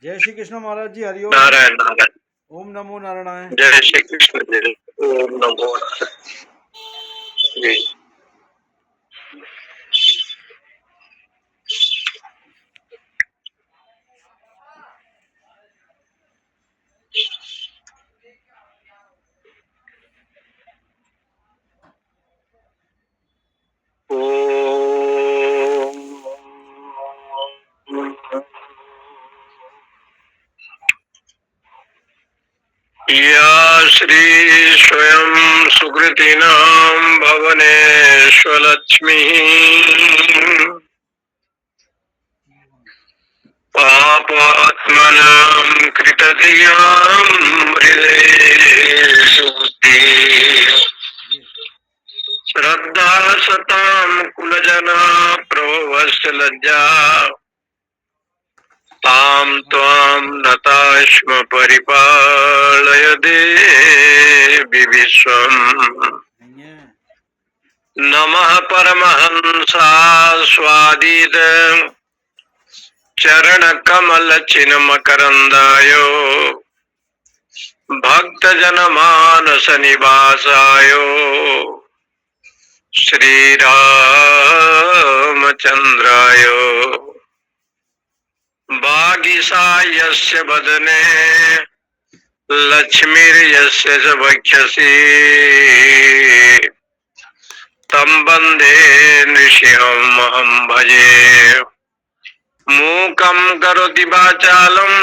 जय श्री कृष्ण महाराज जी, हरिओम। नारायण नारायण। ओम नमो नारायण। जय श्री कृष्ण जी। ओम नमो नारायण जी। या श्री स्वयं सुकृतिनां भवनेश्वलक्ष्मी पापात्मनां कृतधियां हृदये सुबुद्धिः श्रद्धा सतां कुलजना प्रभवस्य लज्जा तां त्वां नताश्म परिपालय देवि विश्वम्। नमः परमहंसास्वादित चरणकमलचिन्मकरन्दाय भक्तजनमानसनिवासाय श्रीरामचन्द्राय वागीशायस्य वदने लक्ष्मीर्यस्य च वक्षसि तं वन्दे नृसिंहमहं भजे। मूकं करोति वाचालं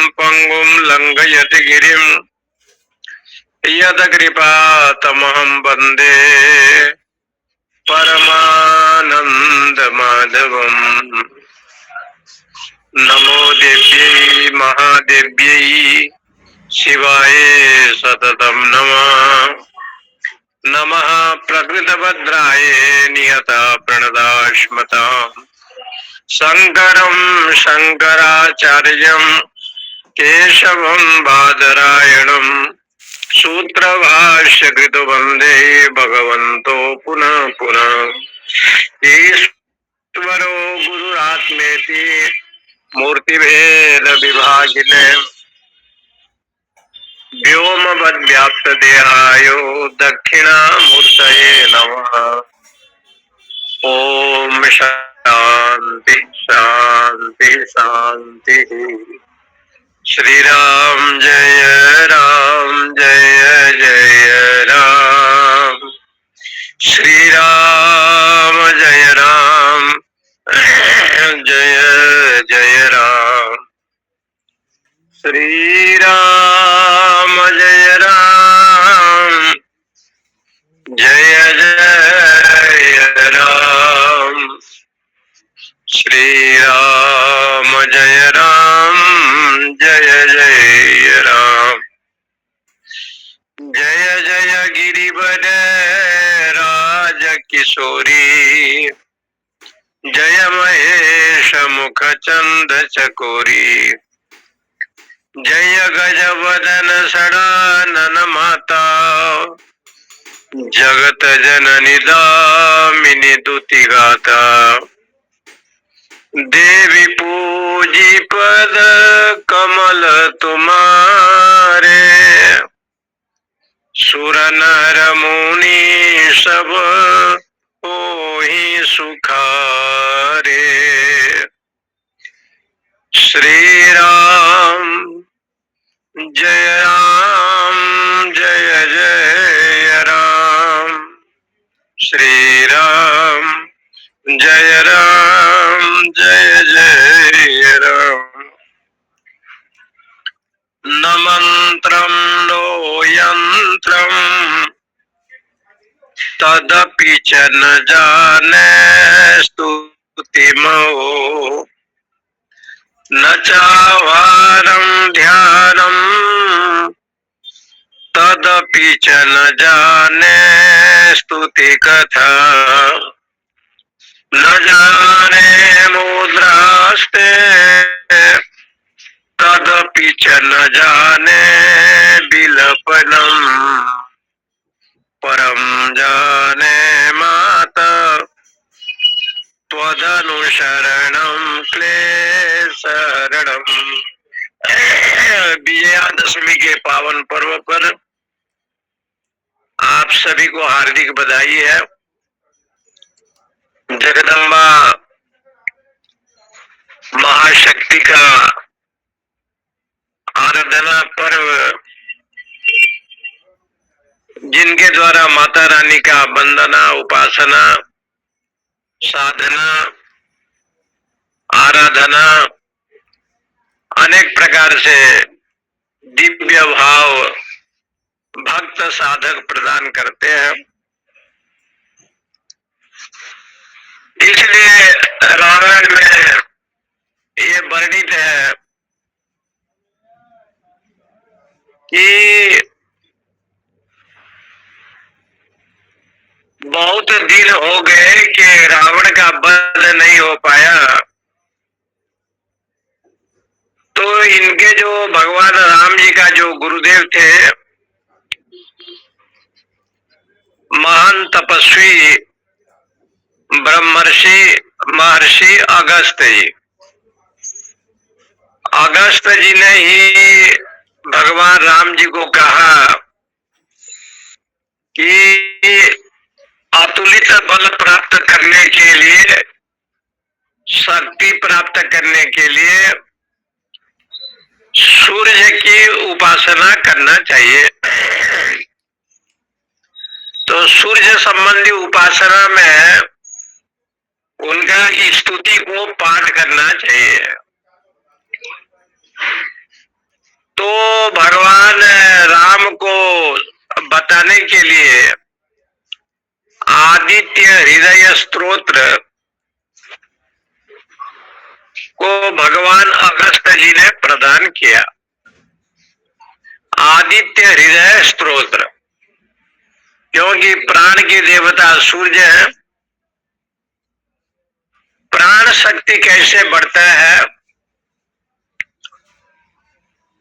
पङ्गुं लङ्घयति गिरिं यत्कृपातमहं वन्दे परमानन्दमाधवम्। नमो देव्यै महादेव्यै शिवाय सततं नमः। नमः प्रकृतभद्राय नियता प्रणदाश्मताम् शङ्करं शङ्कराचार्यं केशवं बादरायणं सूत्रभाष्यकृतो वन्दे भगवन्तो पुनः पुनः। ईश्वरो गुरुरात्मेति मूर्तिभेद विभागिने व्योमवद्व्याप्तदेहाय दक्षिणामूर्तये नमः। ओम शांति शांति शांति। श्री राम जय राम। श्री राम जय राम जय राम। श्री राम जय राम जय राम। श्री राम जय राम जय राम। जय जय गिरिवर राज किशोरी जय महेश मुख चंद चकोरी जय गजवदन षडानन माता जगत जननी दामिनी दुति गाता। देवी पूजी पद कमल तुम्हारे सुर नर मुनि सब ओहि सुखारे। श्री राम जय राम। श्री राम जय राम। न मंत्रं नो यंत्रं तदपि च न जाने स्तुतिमो न चावारं ध्यानं तदपि च न जाने स्तुति कथा। न जाने मुद्रास्ते तदपि च न जाने बिलपनम् परम जाने माता त्वदनुशरणं क्लेशनाशनम्। शरणम। विजयादशमी के पावन पर्व पर आप सभी को हार्दिक बधाई है। जगदम्बा महाशक्ति का आराधना पर्व, जिनके द्वारा माता रानी का वंदना, उपासना, साधना, आराधना अनेक प्रकार से दिव्य भाव भक्त साधक प्रदान करते हैं। इसलिए रामायण में ये वर्णित है कि बहुत दिन हो गए कि रावण का वध नहीं हो पाया, तो इनके जो भगवान राम जी का जो गुरुदेव थे, महान तपस्वी ब्रह्मर्षि महर्षि अगस्त जी, अगस्त जी ने ही भगवान राम जी को कहा कि अतुलित बल प्राप्त करने के लिए, शक्ति प्राप्त करने के लिए सूर्य की उपासना करना चाहिए। तो सूर्य संबंधी उपासना में उनका स्तुति को पाठ करना चाहिए। तो भगवान राम को बताने के लिए आदित्य हृदय स्तोत्र को भगवान अगस्त जी ने प्रदान किया। आदित्य हृदय स्तोत्र, क्योंकि प्राण के देवता सूर्य है। प्राण शक्ति कैसे बढ़ता है?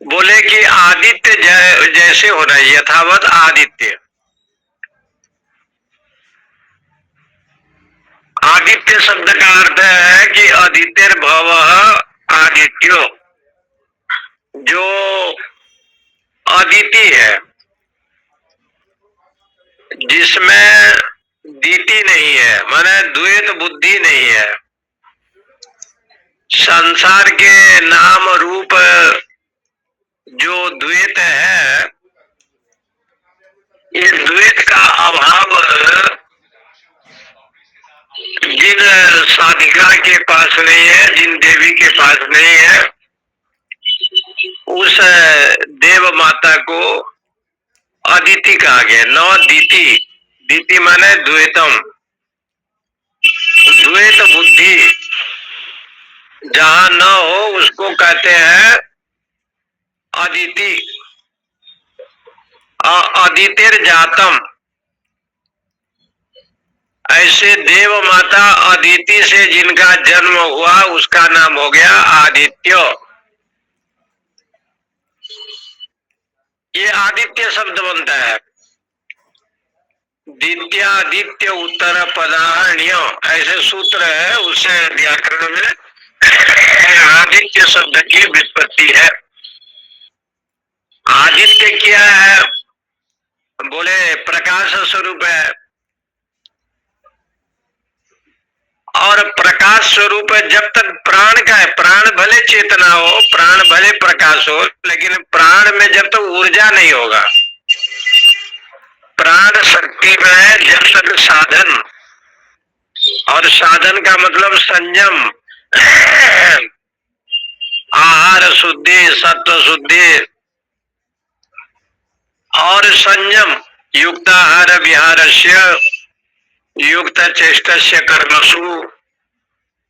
बोले कि आदित्य जैसे होना, यथावत आदित्य। आदित्य शब्द का अर्थ है कि आदित्य भव आदित्यो, जो अदिति है, जिसमें दीति नहीं है, माने द्वैत बुद्धि नहीं है। संसार के नाम रूप जो द्वैत है, ये द्वैत का अभाव जिन साधिका के पास नहीं है, जिन देवी के पास नहीं है, उस देव माता को अदिति कहा गया। नौ दीति, दीति माने द्वैतम, द्वैत बुद्धि जहां न हो उसको कहते हैं अदिति। अदितिर जातम, ऐसे देव माता अदिति से जिनका जन्म हुआ उसका नाम हो गया आदित्य। ये आदित्य शब्द बनता है। दित्यादित्य उत्तर पदाहण्य, ऐसे सूत्र है, उससे व्याकरण में आदित्य शब्द की व्युत्पत्ति है। आदित्य क्या है? बोले प्रकाश स्वरूप है, और प्रकाश स्वरूप जब तक प्राण का है, प्राण भले चेतना हो, प्राण भले प्रकाश हो, लेकिन प्राण में जब तक ऊर्जा नहीं होगा, प्राण शक्ति में जब तक साधन, और साधन का मतलब संयम, आहार शुद्धि, सत्व शुद्धि और संयम, युक्त आहार विहारस्य, युक्त चेष्टस्य कर्मसु,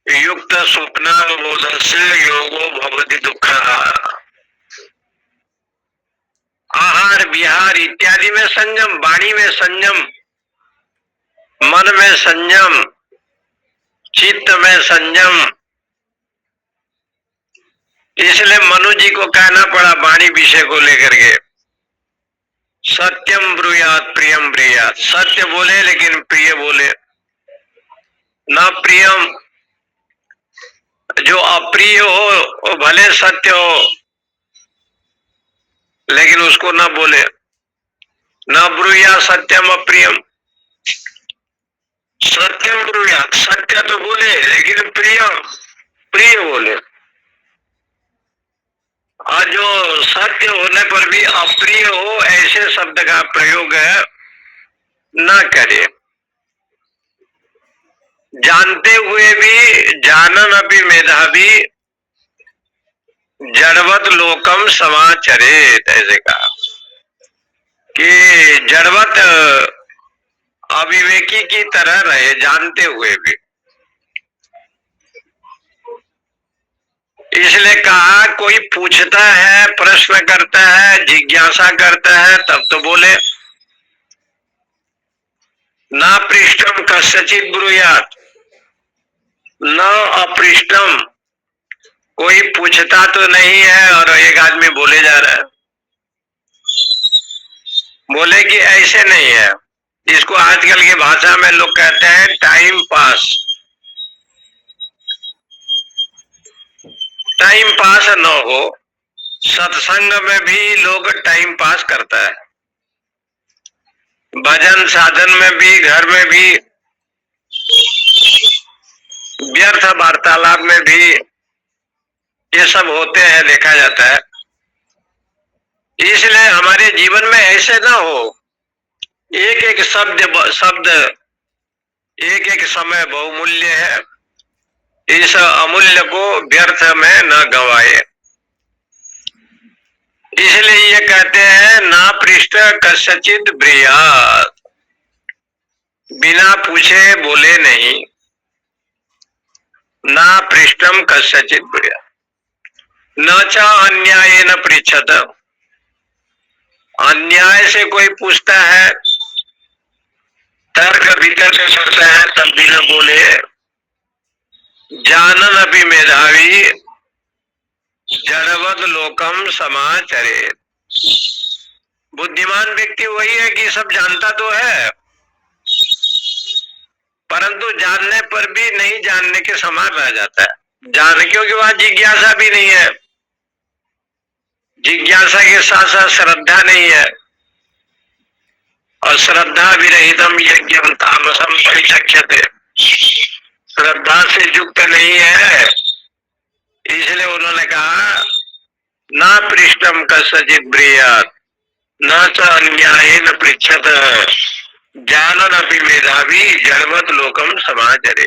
युक्त स्वप्नावबोधस्य योगो भवति दुःखः। आहार विहार इत्यादि में संयम, वाणी में संयम, मन में संयम, चित्त में संयम। इसलिए मनु जी को कहना पड़ा वाणी विषय को लेकर के, सत्यम ब्रूयात प्रियम ब्रूयात, सत्य बोले लेकिन प्रिय बोले। न प्रियम, जो जो अप्रिय हो वो भले सत्य हो लेकिन उसको न बोले, न ब्रूया सत्यम अप्रियम, सत्यम ब्रूया, सत्य तो बोले लेकिन प्रिय बोले। और जो सत्य होने पर भी अप्रिय हो ऐसे शब्द का प्रयोग न करे। जानते हुए भी जानन अपि मेधावी जड़वत लोकम समाचरेत, ऐसे कहा कि जड़वत अविवेकी की तरह रहे जानते हुए भी। इसलिए कहा कोई पूछता है, प्रश्न करता है, जिज्ञासा करता है तब तो बोले। ना पृष्ठम कस्यचित ब्रूयात, न अपृष्टम, कोई पूछता तो नहीं है और एक आदमी बोले जा रहा है। बोले कि ऐसे नहीं है, इसको आजकल की भाषा में लोग कहते हैं टाइम पास। टाइम पास न हो, सत्संग में भी लोग टाइम पास करता है, भजन साधन में भी, घर में भी, व्यर्थ वार्तालाप में भी ये सब होते हैं, देखा जाता है। इसलिए हमारे जीवन में ऐसे ना हो, एक एक शब्द एक एक समय बहुमूल्य है, इस अमूल्य को व्यर्थ में न गवाए। इसलिए ये कहते हैं ना पृष्ठ कस्यचित ब्रूयात, बिना पूछे बोले नहीं। ना पृष्ठम कस्यचित ब्रूयात, न च अन्याय न पृच्छत, अन्याय से कोई पूछता है, तर्क वितर्क करता है तब भी न बोले। जानन अपि मेधावी जड़वद लोकम समाचरे, बुद्धिमान व्यक्ति वही है कि सब जानता तो है परंतु जानने पर भी नहीं जानने के समान रह जाता है। जानने क्योंकि वहां जिज्ञासा भी नहीं है, जिज्ञासा के साथ साथ श्रद्धा नहीं है, और श्रद्धा विरहितम यज्ञम तामसम परिचक्ष्यते, श्रद्धा से युक्त नहीं है। इसलिए उन्होंने कहा ना पृष्ठम कस्यचित् ब्रूयात् न च अन्यायेन पृच्छत जानन अपि मेधावी जड़वत लोकम समाचरे।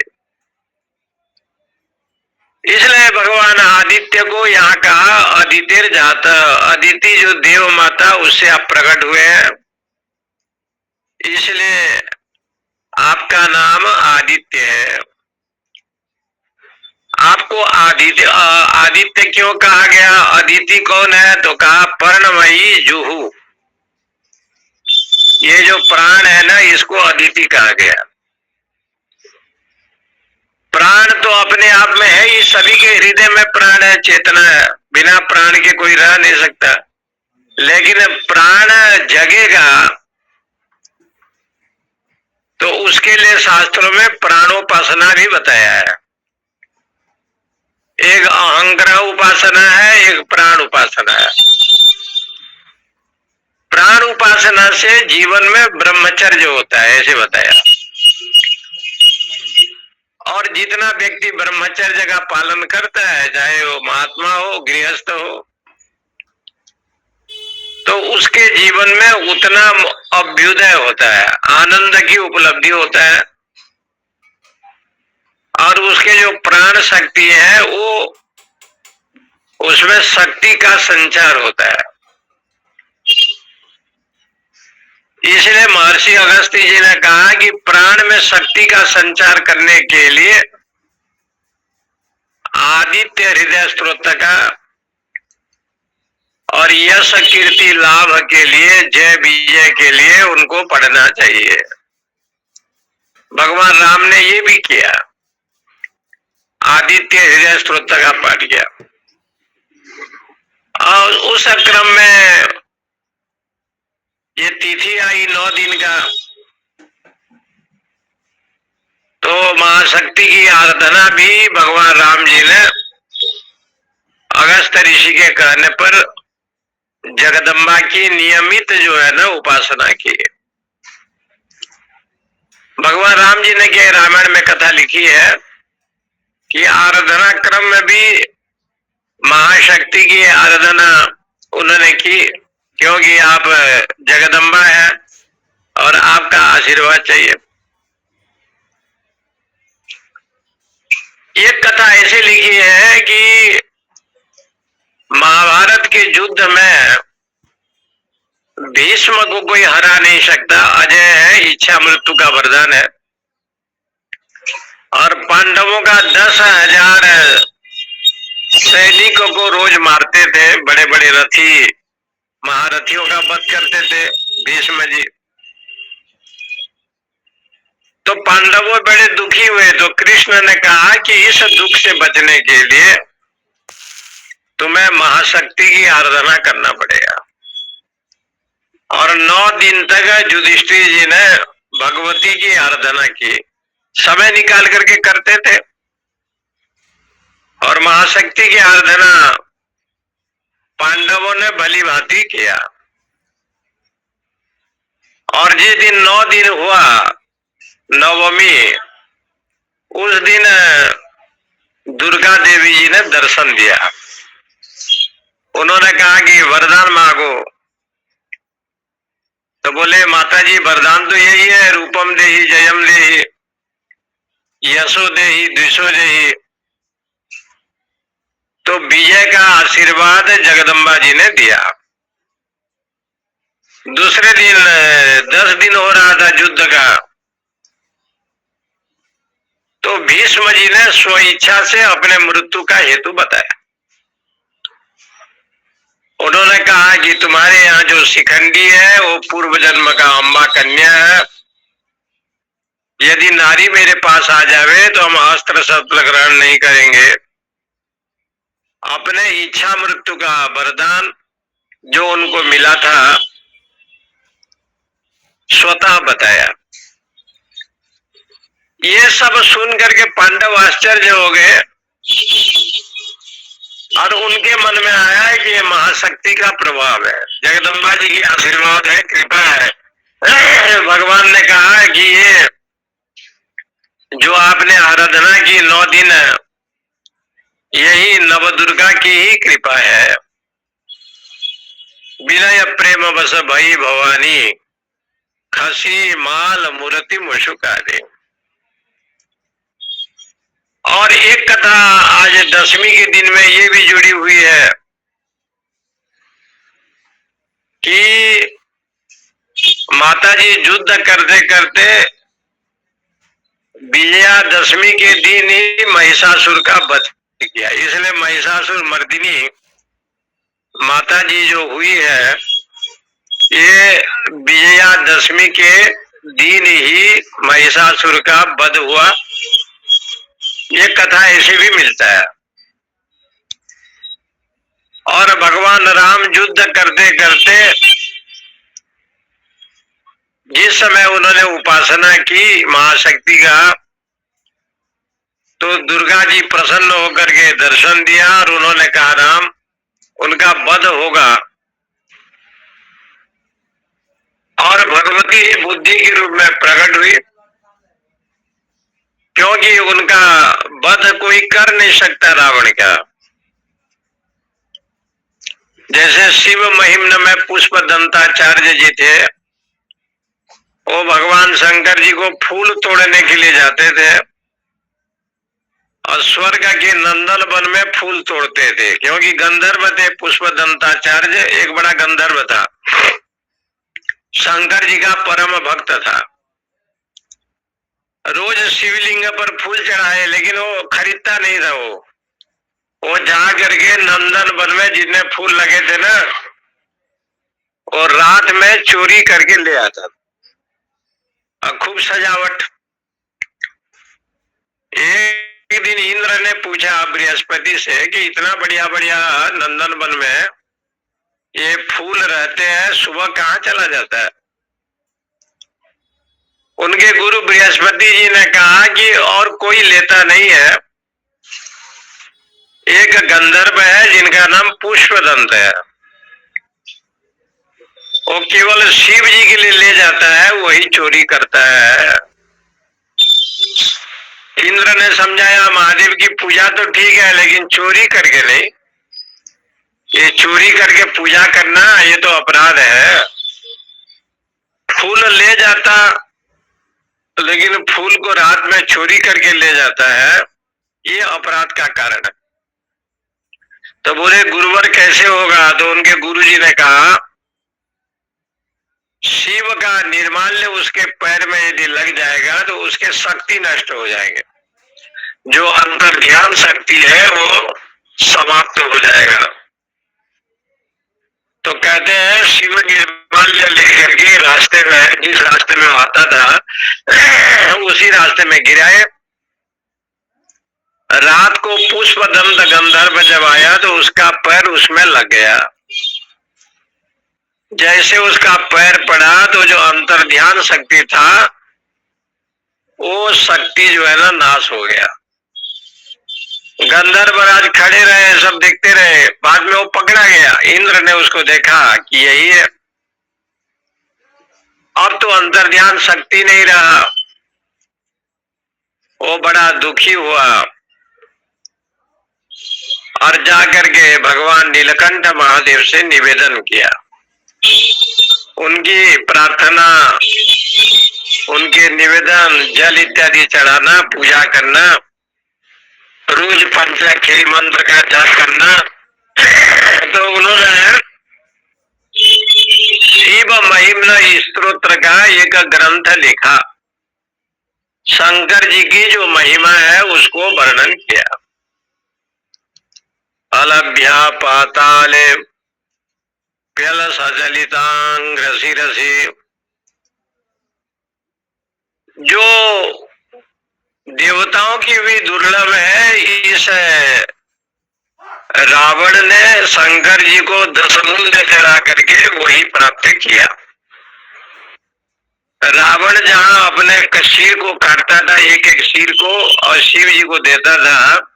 इसलिए भगवान आदित्य को यहाँ कहा अदितिर जाता, अदिति जो देव माता उससे आप प्रकट हुए हैं, इसलिए आपका नाम आदित्य है। आपको आदित्य क्यों कहा गया? अदिति कौन है? तो कहा पर्णमयी जुहू, ये जो प्राण है ना इसको अदिति कहा गया। प्राण तो अपने आप में है ही, सभी के हृदय में प्राण है, चेतना है, बिना प्राण के कोई रह नहीं सकता। लेकिन प्राण जगेगा तो उसके लिए शास्त्रों में प्राणोपासना भी बताया है। एक अहंग्रह उपासना है, एक प्राण उपासना है। प्राण उपासना से जीवन में ब्रह्मचर्य होता है, ऐसे बताया। और जितना व्यक्ति ब्रह्मचर्य का पालन करता है, चाहे वो महात्मा हो, गृहस्थ हो, तो उसके जीवन में उतना अभ्युदय होता है, आनंद की उपलब्धि होता है, और उसके जो प्राण शक्ति है वो उसमें शक्ति का संचार होता है। इसलिए महर्षि अगस्त्य जी ने कहा कि प्राण में शक्ति का संचार करने के लिए आदित्य हृदय स्तोत्र का और यश कीर्ति लाभ के लिए, जय विजय के लिए उनको पढ़ना चाहिए। भगवान राम ने ये भी किया, आदित्य हृदय स्तोत्र का पाठ किया। और उस क्रम में ये तिथि आई 9 दिन का, तो महाशक्ति की आराधना भी भगवान राम जी ने अगस्त ऋषि के कहने पर जगदम्बा की नियमित जो है ना उपासना की। भगवान राम जी ने क्या रामायण में कथा लिखी है कि आराधना क्रम में भी महाशक्ति की आराधना उन्होंने की, क्योंकि आप जगदम्बा है और आपका आशीर्वाद चाहिए। एक कथा ऐसे लिखी है कि महाभारत के युद्ध में भीष्म को कोई हरा नहीं सकता, अजय है, इच्छा मृत्यु का वरदान है। और पांडवों का 10,000 सैनिकों को रोज मारते थे, बड़े बड़े रथी महारथियों का वध करते थे भीष्म जी। तो पांडवों बड़े दुखी हुए, तो कृष्ण ने कहा कि इस दुख से बचने के लिए तुम्हें महाशक्ति की आराधना करना पड़ेगा। और 9 दिन तक युधिष्ठिर जी ने भगवती की आराधना की, समय निकाल करके करते थे। और महाशक्ति की आराधना पांडवों ने भली भांति किया। और जिस दिन 9 दिन हुआ नवमी, उस दिन दुर्गा देवी जी ने दर्शन दिया। उन्होंने कहा कि वरदान मांगो। तो बोले माता जी वरदान तो यही है, रूपम देहि जयम देहि यशो देहि द्विषो देहि। तो विजय का आशीर्वाद जगदम्बा जी ने दिया। दूसरे दिन 10 दिन हो रहा था युद्ध का, तो भीष्म जी ने स्व इच्छा से अपने मृत्यु का हेतु बताया। उन्होंने कहा कि तुम्हारे यहाँ जो शिखंडी है वो पूर्व जन्म का अम्बा कन्या है, यदि नारी मेरे पास आ जावे तो हम अस्त्र शस्त्र ग्रहण नहीं करेंगे। अपने इच्छा मृत्यु का वरदान जो उनको मिला था स्वतः बताया। ये सब सुन करके पांडव आश्चर्य हो गए और उनके मन में आया कि ये महाशक्ति का प्रभाव है, जगदम्बा जी की आशीर्वाद है, कृपा है। भगवान ने कहा कि ये जो आपने आराधना की 9 दिन, यही नवदुर्गा की ही कृपा है। विनय प्रेम बस भई भवानी खसी माल मूर्ति मुशुकारे। और एक कथा आज दशमी के दिन में ये भी जुड़ी हुई है कि माता जी युद्ध करते करते विजयादशमी के दिन ही महिषासुर का वध किया। इसलिए महिषासुर मर्दिनी माता जी जो हुई है, ये विजयादशमी के दिन ही महिषासुर का वध हुआ। ये कथा ऐसे भी मिलता है। और भगवान राम युद्ध करते करते जिस समय उन्होंने उपासना की महाशक्ति का, तो दुर्गा जी प्रसन्न होकर के दर्शन दिया और उन्होंने कहा राम उनका वध होगा। और भगवती बुद्धि के रूप में प्रकट हुई, क्योंकि उनका वध कोई कर नहीं सकता रावण का। जैसे शिव महिम्न में पुष्प दंताचार्य जी थे, वो भगवान शंकर जी को फूल तोड़ने के लिए जाते थे और स्वर्ग के नंदन वन में फूल तोड़ते थे, क्योंकि गंधर्व थे। पुष्प दंताचार्य एक बड़ा गंधर्व था, शंकर जी का परम भक्त था। रोज शिवलिंग पर फूल चढ़ाए, लेकिन वो खरीदता नहीं था। वो जा करके नंदन वन में जितने फूल लगे थे ना, और रात में चोरी करके ले आता और खूब सजावट। एक दिन इंद्र ने पूछा बृहस्पति से कि इतना बढ़िया बढ़िया नंदन वन में ये फूल रहते हैं, सुबह कहाँ चला जाता है? उनके गुरु बृहस्पति जी ने कहा कि और कोई लेता नहीं है, एक गंधर्व है जिनका नाम पुष्पदंत है। वो केवल शिव जी के लिए ले जाता है, वही चोरी करता है। इंद्र ने समझाया महादेव की पूजा तो ठीक है, लेकिन चोरी करके नहीं। ये चोरी करके पूजा करना ये तो अपराध है। फूल ले जाता, लेकिन फूल को रात में चोरी करके ले जाता है, ये अपराध का कारण है। तो बोले गुरुवर कैसे होगा? तो उनके गुरुजी ने कहा शिव का निर्माल्य उसके पैर में यदि लग जाएगा तो उसके शक्ति नष्ट हो जाएंगे, जो अंतर ध्यान शक्ति है वो समाप्त हो जाएगा। तो कहते हैं शिव निर्माल्य लेकर के रास्ते में, जिस रास्ते में आता था उसी रास्ते में गिराए। रात को पुष्पदंत गंधर्व जब आया तो उसका पैर उसमें लग गया। जैसे उसका पैर पड़ा तो जो अंतर ध्यान शक्ति था वो शक्ति जो है ना नाश हो गया। गंधर्व राज खड़े रहे, सब देखते रहे। बाद में वो पकड़ा गया। इंद्र ने उसको देखा कि यही है, अब तो अंतर ध्यान शक्ति नहीं रहा। वो बड़ा दुखी हुआ और जाकर के भगवान नीलकंठ महादेव से निवेदन किया। उनकी प्रार्थना, उनके निवेदन, जल इत्यादि चढ़ाना, पूजा करना, रोज पंचाक्षरी मंत्र का जाप करना। तो उन्होंने शिव महिम्न स्तोत्र का एक ग्रंथ लिखा। शंकर जी की जो महिमा है उसको वर्णन किया। अलभ्या पाताले प्यल सचलितांग रसी रसी, जो देवताओं की भी दुर्लभ है, इस रावण ने शंकर जी को 10 मूल्य चढ़ा करके वही प्राप्त किया। रावण जहां अपने शीर को काटता था, एक एक शीर को, और शिव जी को देता था,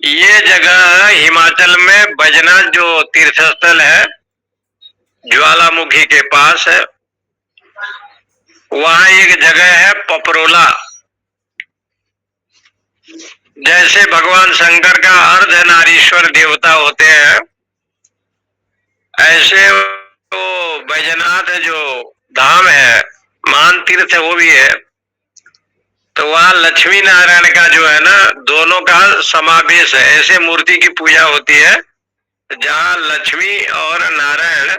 ये जगह हिमाचल में बजनाथ जो तीर्थ स्थल है, ज्वालामुखी के पास है। वहां एक जगह है पपरोला। जैसे भगवान शंकर का अर्धनारीश्वर देवता होते हैं, ऐसे वो बैजनाथ जो धाम है, महान तीर्थ है, वो भी है। तो वहां लक्ष्मी नारायण का जो है ना, दोनों का समावेश है। ऐसे मूर्ति की पूजा होती है जहां लक्ष्मी और नारायण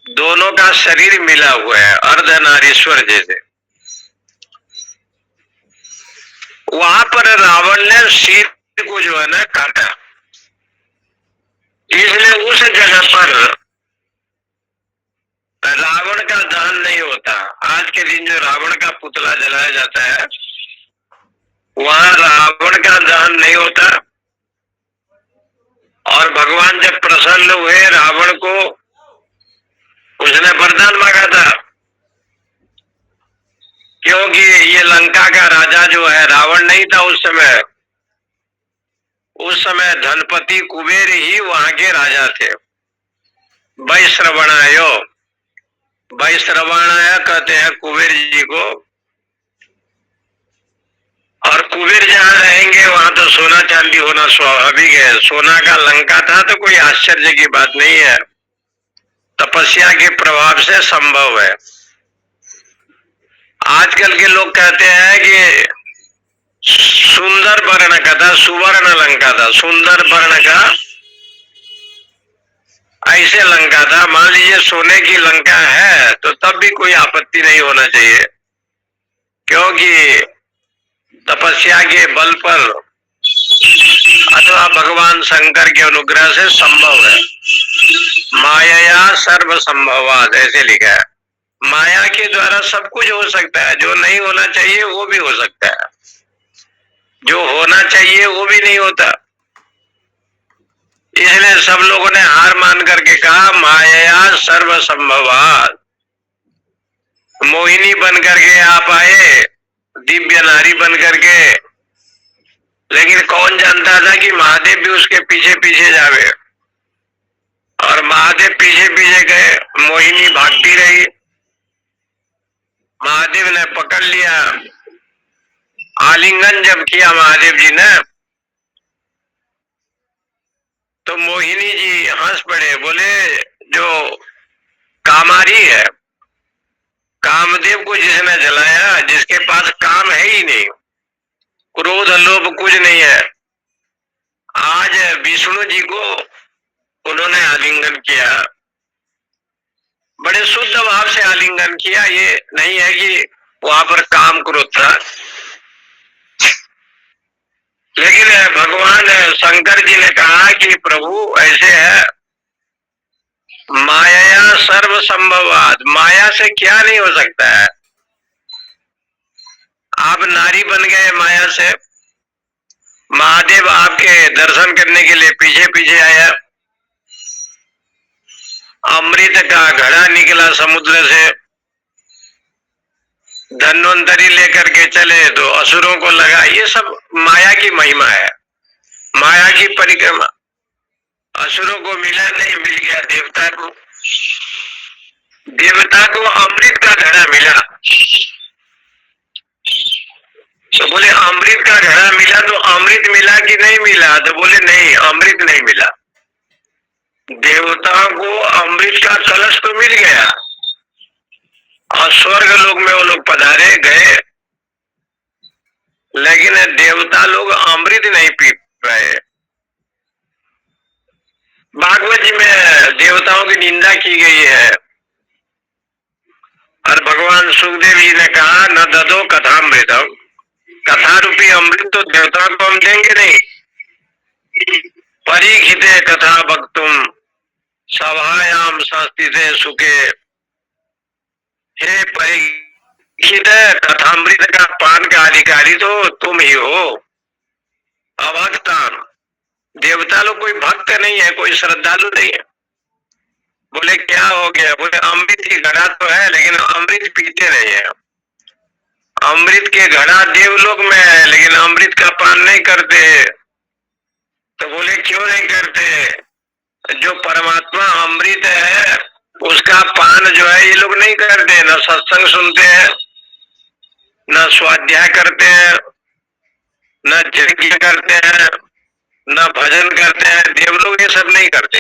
दोनों का शरीर मिला हुआ है, अर्धनारीश्वर जैसे। वहां पर रावण ने शीर को जो है ना काटा, इसलिए उस जगह पर रावण का दहन नहीं होता। आज के दिन जो रावण का पुतला जलाया जाता है, वहां रावण का दहन नहीं होता। और भगवान जब प्रसन्न हुए रावण को, उसने वरदान मांगा था, क्योंकि ये लंका का राजा जो है, रावण नहीं था उस समय। उस समय धनपति कुबेर ही वहां के राजा थे। वैश्रवणाय, वैश्रवणाय कहते हैं कुबेर जी को। और कुबेर जहां रहेंगे वहां तो सोना चांदी होना स्वाभाविक है। सोना का लंका था तो कोई आश्चर्य की बात नहीं है, तपस्या के प्रभाव से संभव है। आजकल के लोग कहते हैं कि सुंदर वर्ण का था, सुवर्ण लंका था। सुंदर वर्ण का ऐसे लंका था। मान लीजिए सोने की लंका है तो तब भी कोई आपत्ति नहीं होना चाहिए, क्योंकि तपस्या के बल पर अथवा भगवान शंकर के अनुग्रह से संभव है। माया सर्व संभवाद, ऐसे लिखा है। माया के द्वारा सब कुछ हो सकता है। जो नहीं होना चाहिए वो भी हो सकता है, जो होना चाहिए वो भी नहीं होता। इसलिए सब लोगों ने हार मान करके कहा माया सर्व संभवाद। मोहिनी बन करके आप आए, दिव्य नारी बन करके, लेकिन कौन जानता था कि महादेव भी उसके पीछे पीछे जावे। और महादेव पीछे पीछे गए, मोहिनी भागती रही, महादेव ने पकड़ लिया। आलिंगन जब किया महादेव जी ने, तो मोहिनी जी हंस पड़े, बोले जो कामारी है, कामदेव को जिसने जलाया, जिसके पास काम है ही नहीं, क्रोध लोभ कुछ नहीं है, आज विष्णु जी को उन्होंने आलिंगन किया, बड़े शुद्ध भाव से आलिंगन किया। ये नहीं है कि वहां पर काम क्रोध था। लेकिन भगवान शंकर जी ने कहा कि प्रभु ऐसे है, माया सर्व संभववाद, माया से क्या नहीं हो सकता है। आप नारी बन गए माया से, महादेव आपके दर्शन करने के लिए पीछे पीछे आया, अमृत का घड़ा निकला समुद्र से, धन्वंतरी लेकर के चले तो असुरों को लगा। ये सब माया की महिमा है, माया की परिक्रमा। असुरों को मिला नहीं, मिल गया देवता को। देवता को अमृत का घड़ा मिला, तो बोले अमृत का घड़ा मिला, तो अमृत मिला कि नहीं मिला? तो बोले नहीं, अमृत नहीं मिला। देवताओं को अमृत का कलश तो मिल गया और स्वर्ग लोक में वो लोग पधारे गए, लेकिन देवता लोग अमृत नहीं पी पाए। भागवत जी में देवताओं की निंदा की गई है और भगवान सुखदेव जी ने कहा न ददो कथामृतम, कथा रूपी अमृत तो देवताओं को हम देंगे नहीं। परीक्षिते कथा वक्तुम सभायाम संस्थिते सुखे, हे परीक्षित, कथामृत का पान का अधिकारी तो तुम ही हो। अभक्तान, देवता लोग कोई भक्त नहीं है, कोई श्रद्धालु नहीं है। बोले क्या हो गया? बोले अमृत की घड़ा तो है, लेकिन अमृत पीते नहीं है। अमृत के घड़ा देवलोक में है, लेकिन अमृत का पान नहीं करते। तो बोले क्यों नहीं करते? जो परमात्मा अमृत है उसका पान जो है ये लोग नहीं करते, न सत्संग सुनते हैं, न स्वाध्याय करते हैं, न यज्ञ करते हैं, न भजन करते हैं। देवलोग ये सब नहीं करते।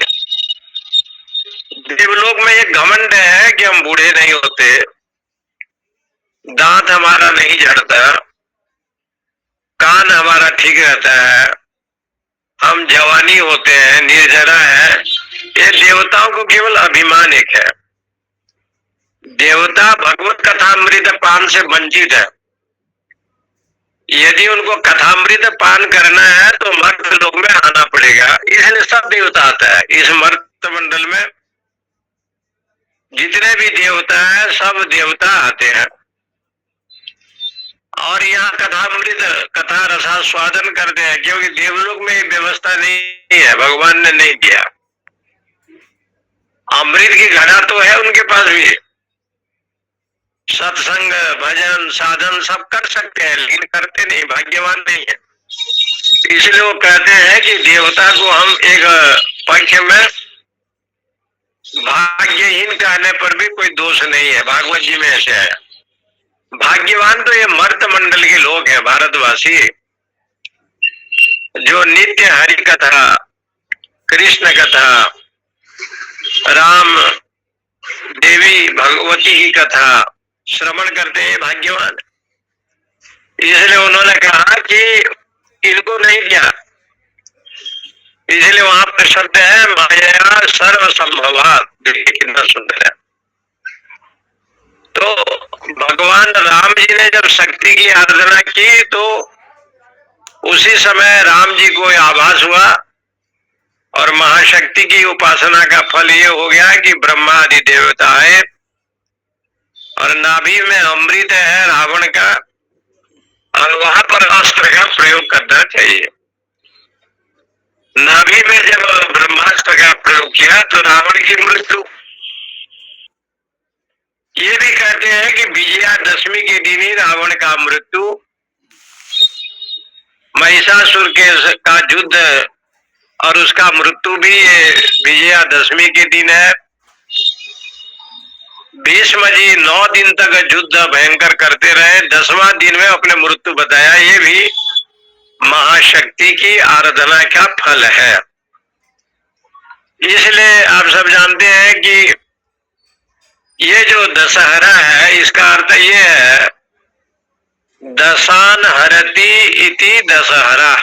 देवलोक में एक घमंड है कि हम बूढ़े नहीं होते, दांत हमारा नहीं झड़ता, कान हमारा ठीक रहता है, हम जवानी होते हैं, निर्जरा है। ये देवताओं को केवल अभिमान एक है। देवता भगवत कथामृत पान से वंचित है। यदि उनको कथामृत पान करना है तो मर्त लोक में आना पड़ेगा, इसलिए सब देवता आता है। इस मर्त मंडल में जितने भी देवता है सब देवता आते हैं और यहाँ कथामृत कथा रसास्वादन करते हैं, क्योंकि देवलोक में व्यवस्था नहीं है, भगवान ने नहीं दिया। अमृत की घड़ा तो है उनके पास भी, सत्संग भजन साधन सब कर सकते हैं, लेकिन करते नहीं, भाग्यवान नहीं है। इसलिए वो कहते हैं कि देवता को हम एक पक्ष में भाग्यहीन कहने पर भी कोई दोष नहीं है। भागवत जी में ऐसे है। भाग्यवान तो ये मर्त मंडल के लोग हैं, भारतवासी, जो नित्य हरि कथा, कृष्ण कथा, राम देवी भगवती की कथा श्रवण करते हैं, भाग्यवान। इसलिए उन्होंने कहा कि इनको नहीं दिया, इसलिए वहां पर शब्द है माया सर्व संभवात। देखिए कितना सुंदर है। तो भगवान राम जी ने जब शक्ति की आराधना की तो उसी समय राम जी को आभास हुआ और महाशक्ति की उपासना का फल ये हो गया कि ब्रह्मा आदि देवता आए और नाभि में अमृत है रावण का, और वहां पर अस्त्र का प्रयोग करना चाहिए। नाभि में जब ब्रह्मास्त्र का प्रयोग किया तो रावण की मृत्यु। ये भी कहते हैं कि विजयादशमी के दिन ही रावण का मृत्यु महिषासुर के का युद्ध और उसका मृत्यु भी ये विजयादशमी के दिन है। भीष्म जी 9 दिन तक युद्ध भयंकर करते रहे, 10वां दिन में अपने मृत्यु बताया। ये भी महाशक्ति की आराधना का फल है। इसलिए आप सब जानते हैं कि ये जो दशहरा है, इसका अर्थ ये है दशान हरति इति दशहरा।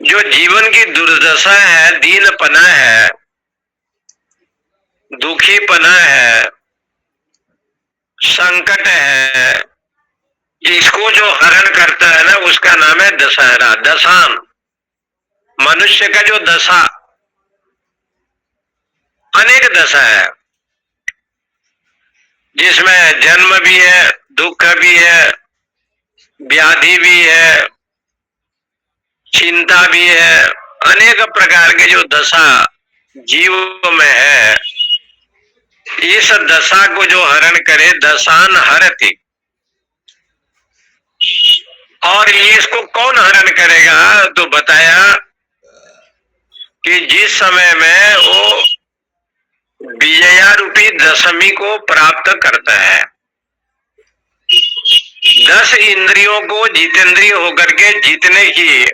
जो जीवन की दुर्दशा है, दीनपना है, दुखीपना है, संकट है, इसको जो हरण करता है ना, उसका नाम है दशहरा। दशान मनुष्य का जो दशा, अनेक दशा है जिसमें जन्म भी है, दुख भी है, व्याधि भी है, चिंता भी है, अनेक प्रकार के जो दशा जीव में है, इस दशा को जो हरण करे दशान हरति। और इसको कौन हरण करेगा? तो बताया कि जिस समय में वो विजया रूपी दशमी को प्राप्त करता है, 10 इंद्रियों को जितेंद्रिय होकर के जीतने की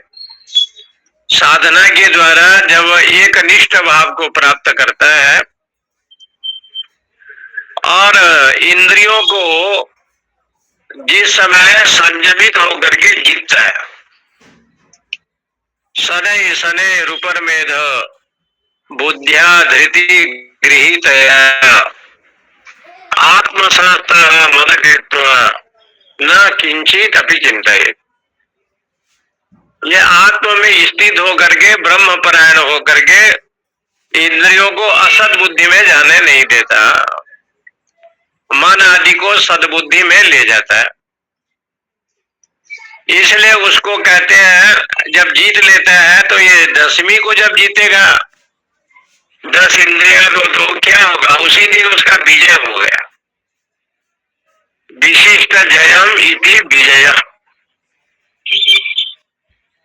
साधना के द्वारा जब एक निष्ठ भाव को प्राप्त करता है और इंद्रियों को जिस समय संयमित होकर के जीतता है, शनै शनै रूपर मेध बुद्धिया धृति गृहीत आत्मसात मन कृत्वा न किंचित अपि चिंतित। ये आत्म में स्थित होकर के, ब्रह्म परायण होकर के इंद्रियों को असद बुद्धि में जाने नहीं देता, मन आदि को सद्बुद्धि में ले जाता है। इसलिए उसको कहते हैं, जब जीत लेता है तो ये दशमी को जब जीतेगा 10 इंद्रिया तो क्या होगा? उसी दिन उसका विजय हो गया। विशिष्ट जयम इति विजय।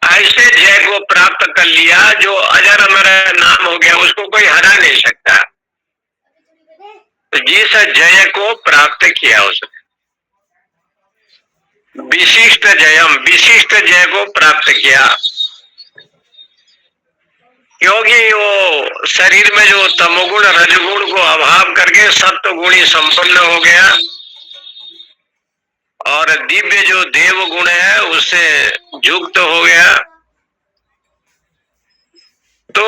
ऐसे जय को प्राप्त कर लिया जो अजर अमर नाम हो गया, उसको कोई हरा नहीं सकता। तो जिस जय को प्राप्त किया उसने, विशिष्ट जयम, विशिष्ट जय को प्राप्त किया। क्योंकि वो शरीर में जो तमोगुण रजगुण को अभाव करके सत्व गुणी संपन्न हो गया और दिव्य जो देव गुण है उससे युक्त हो गया, तो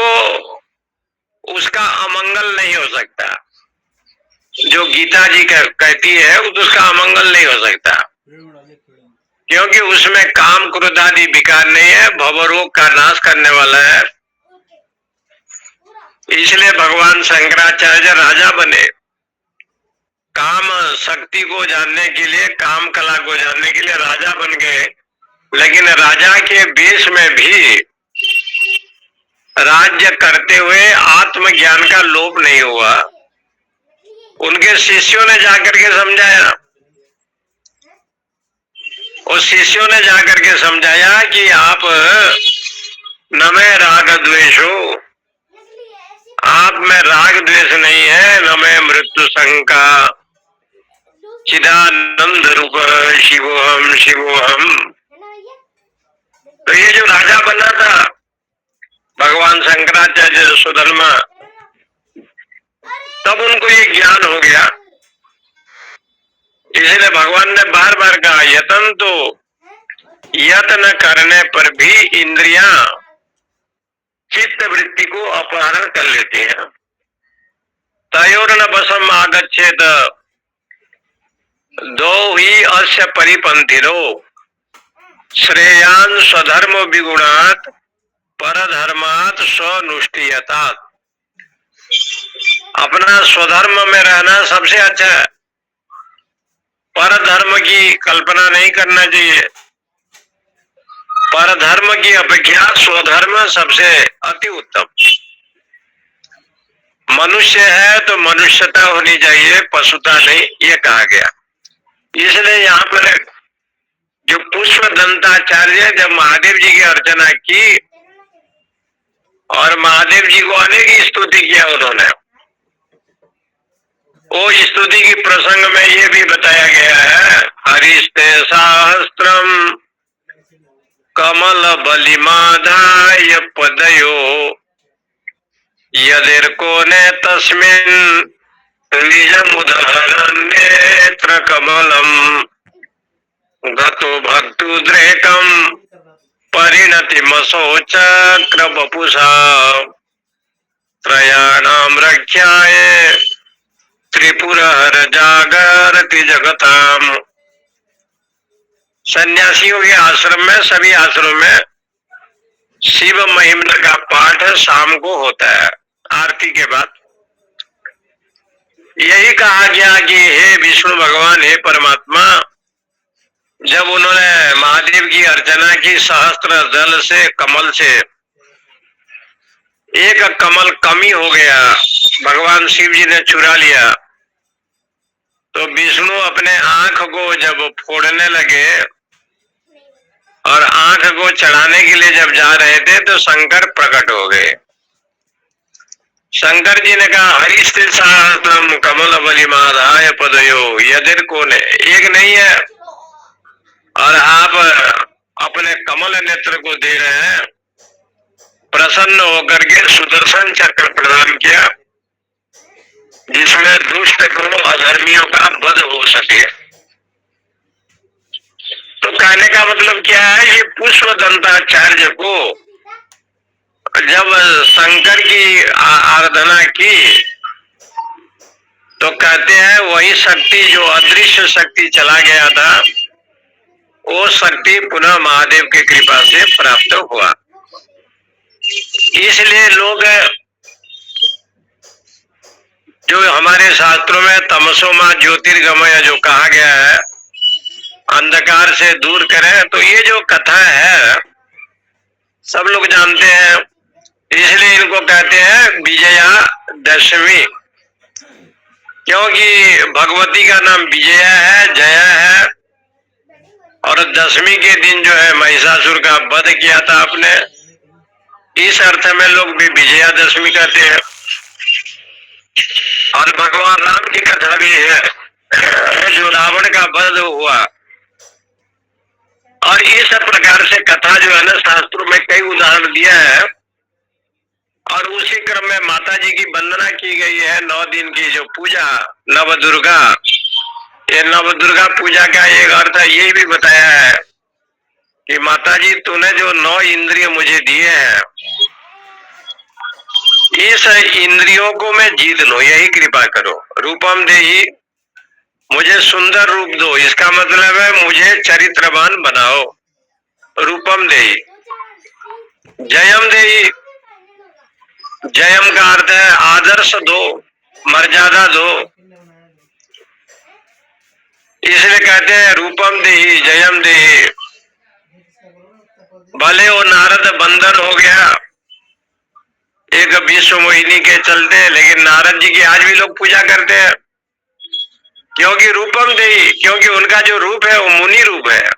उसका अमंगल नहीं हो सकता। जो गीता जी कहती है उसका अमंगल नहीं हो सकता, क्योंकि उसमें काम क्रोध आदि विकार नहीं है, भवरोग का नाश करने वाला है। इसलिए भगवान शंकराचार्य राजा बने, काम शक्ति को जानने के लिए, काम कला को जानने के लिए राजा बन गए। लेकिन राजा के वेश में भी राज्य करते हुए आत्मज्ञान का लोप नहीं हुआ। उनके शिष्यों ने जाकर के समझाया, और शिष्यों ने जाकर के समझाया कि आप न में राग द्वेष हो, आप में राग द्वेष नहीं है, न में मृत्यु शंका, चिदानंद रूप शिवोहम शिवोहम। तो ये जो राजा बना था भगवान शंकराचार्य सुधर्मा, तब उनको ये ज्ञान हो गया। इसलिए भगवान ने बार बार कहा, यतन तो यत्न करने पर भी इंद्रियां चित्त वृत्ति को अपहरण कर लेती हैं। तयोर न बसम आगच्छेत दो ही अस्य परिपंथिरो श्रेयान स्वधर्म विगुणात परधर्मात स्वनुष्ठीयतात। अपना स्वधर्म में रहना सबसे अच्छा है, परधर्म की कल्पना नहीं करना चाहिए। परधर्म की अपेक्षा स्वधर्म सबसे अति उत्तम। मनुष्य है तो मनुष्यता होनी चाहिए, पशुता नहीं, ये कहा गया। इसलिए यहाँ पर जो पुष्प दंताचार्य जब महादेव जी की अर्चना की और महादेव जी को अनेक स्तुति किया उन्होंने, वो स्तुति की प्रसंग में ये भी बताया गया है, हरिस्ते सहस्त्रम कमल बलिमाधाय पदयो यदिर्कोने तस्मिन् निजमुदहरन् नेत्र कमलम गतो भक्तुद्रेकम परिणतिमसो चक्र बपुषा त्रयाणाम रक्षाय त्रिपुरहर जागरति जगताम। सन्यासियों के आश्रम में, सभी आश्रम में शिव महिमा का पाठ शाम को होता है आरती के बाद। यही कहा गया कि हे विष्णु भगवान, हे परमात्मा, जब उन्होंने महादेव की अर्चना की सहस्त्र दल से, कमल से, एक कमल कमी हो गया, भगवान शिव जी ने चुरा लिया, तो विष्णु अपने आंख को जब फोड़ने लगे और आंख को चढ़ाने के लिए जब जा रहे थे तो शंकर प्रकट हो गए। शंकर जी ने कहा, हरिस्ते सहस्त्रम कमल बलिमाधाय पदयो यदिर्कोने, एक नहीं है और आप अपने कमल नेत्र को दे रहे हैं। प्रसन्न होकर के सुदर्शन चक्र प्रदान किया जिसमें दुष्ट को, अधर्मियों का वध हो सके। तो कहने का मतलब क्या है, ये पुष्प दंताचार्य को जब शंकर की आराधना की तो कहते हैं वही शक्ति जो अदृश्य शक्ति चला गया था, वो शक्ति पुनः महादेव की कृपा से प्राप्त हुआ। इसलिए लोग, जो हमारे शास्त्रों में तमसोमा ज्योतिर्गमय जो कहा गया है, अंधकार से दूर करें, तो ये जो कथा है सब लोग जानते हैं। इसलिए इनको कहते हैं विजया दशमी, क्योंकि भगवती का नाम विजया है, जया है, और दशमी के दिन जो है महिषासुर का वध किया था आपने, इस अर्थ में लोग भी विजयादशमी कहते हैं। और भगवान राम की कथा भी है जो रावण का वध हुआ, और इस प्रकार से कथा जो है ना शास्त्रों में कई उदाहरण दिया है। और उसी क्रम में माता जी की वंदना की गई है, 9 दिन की जो पूजा नव दुर्गा, ये नव दुर्गा पूजा का एक अर्थ ये भी बताया है कि माता जी तूने जो 9 इंद्रिय मुझे दिए हैं, इस इंद्रियों को मैं जीत लूं, यही कृपा करो। रूपम देही, मुझे सुंदर रूप दो, इसका मतलब है मुझे चरित्रवान बनाओ। रूपम देही। जयम देही, जयम का अर्थ है आदर्श दो, मर्यादा दो, इसलिए कहते हैं रूपम देही जयम देही। भले वो नारद बंदर हो गया एक विश्व मोहिनी के चलते, लेकिन नारद जी की आज भी लोग पूजा करते हैं, क्योंकि रूपम देही, क्योंकि उनका जो रूप है वो मुनि रूप है,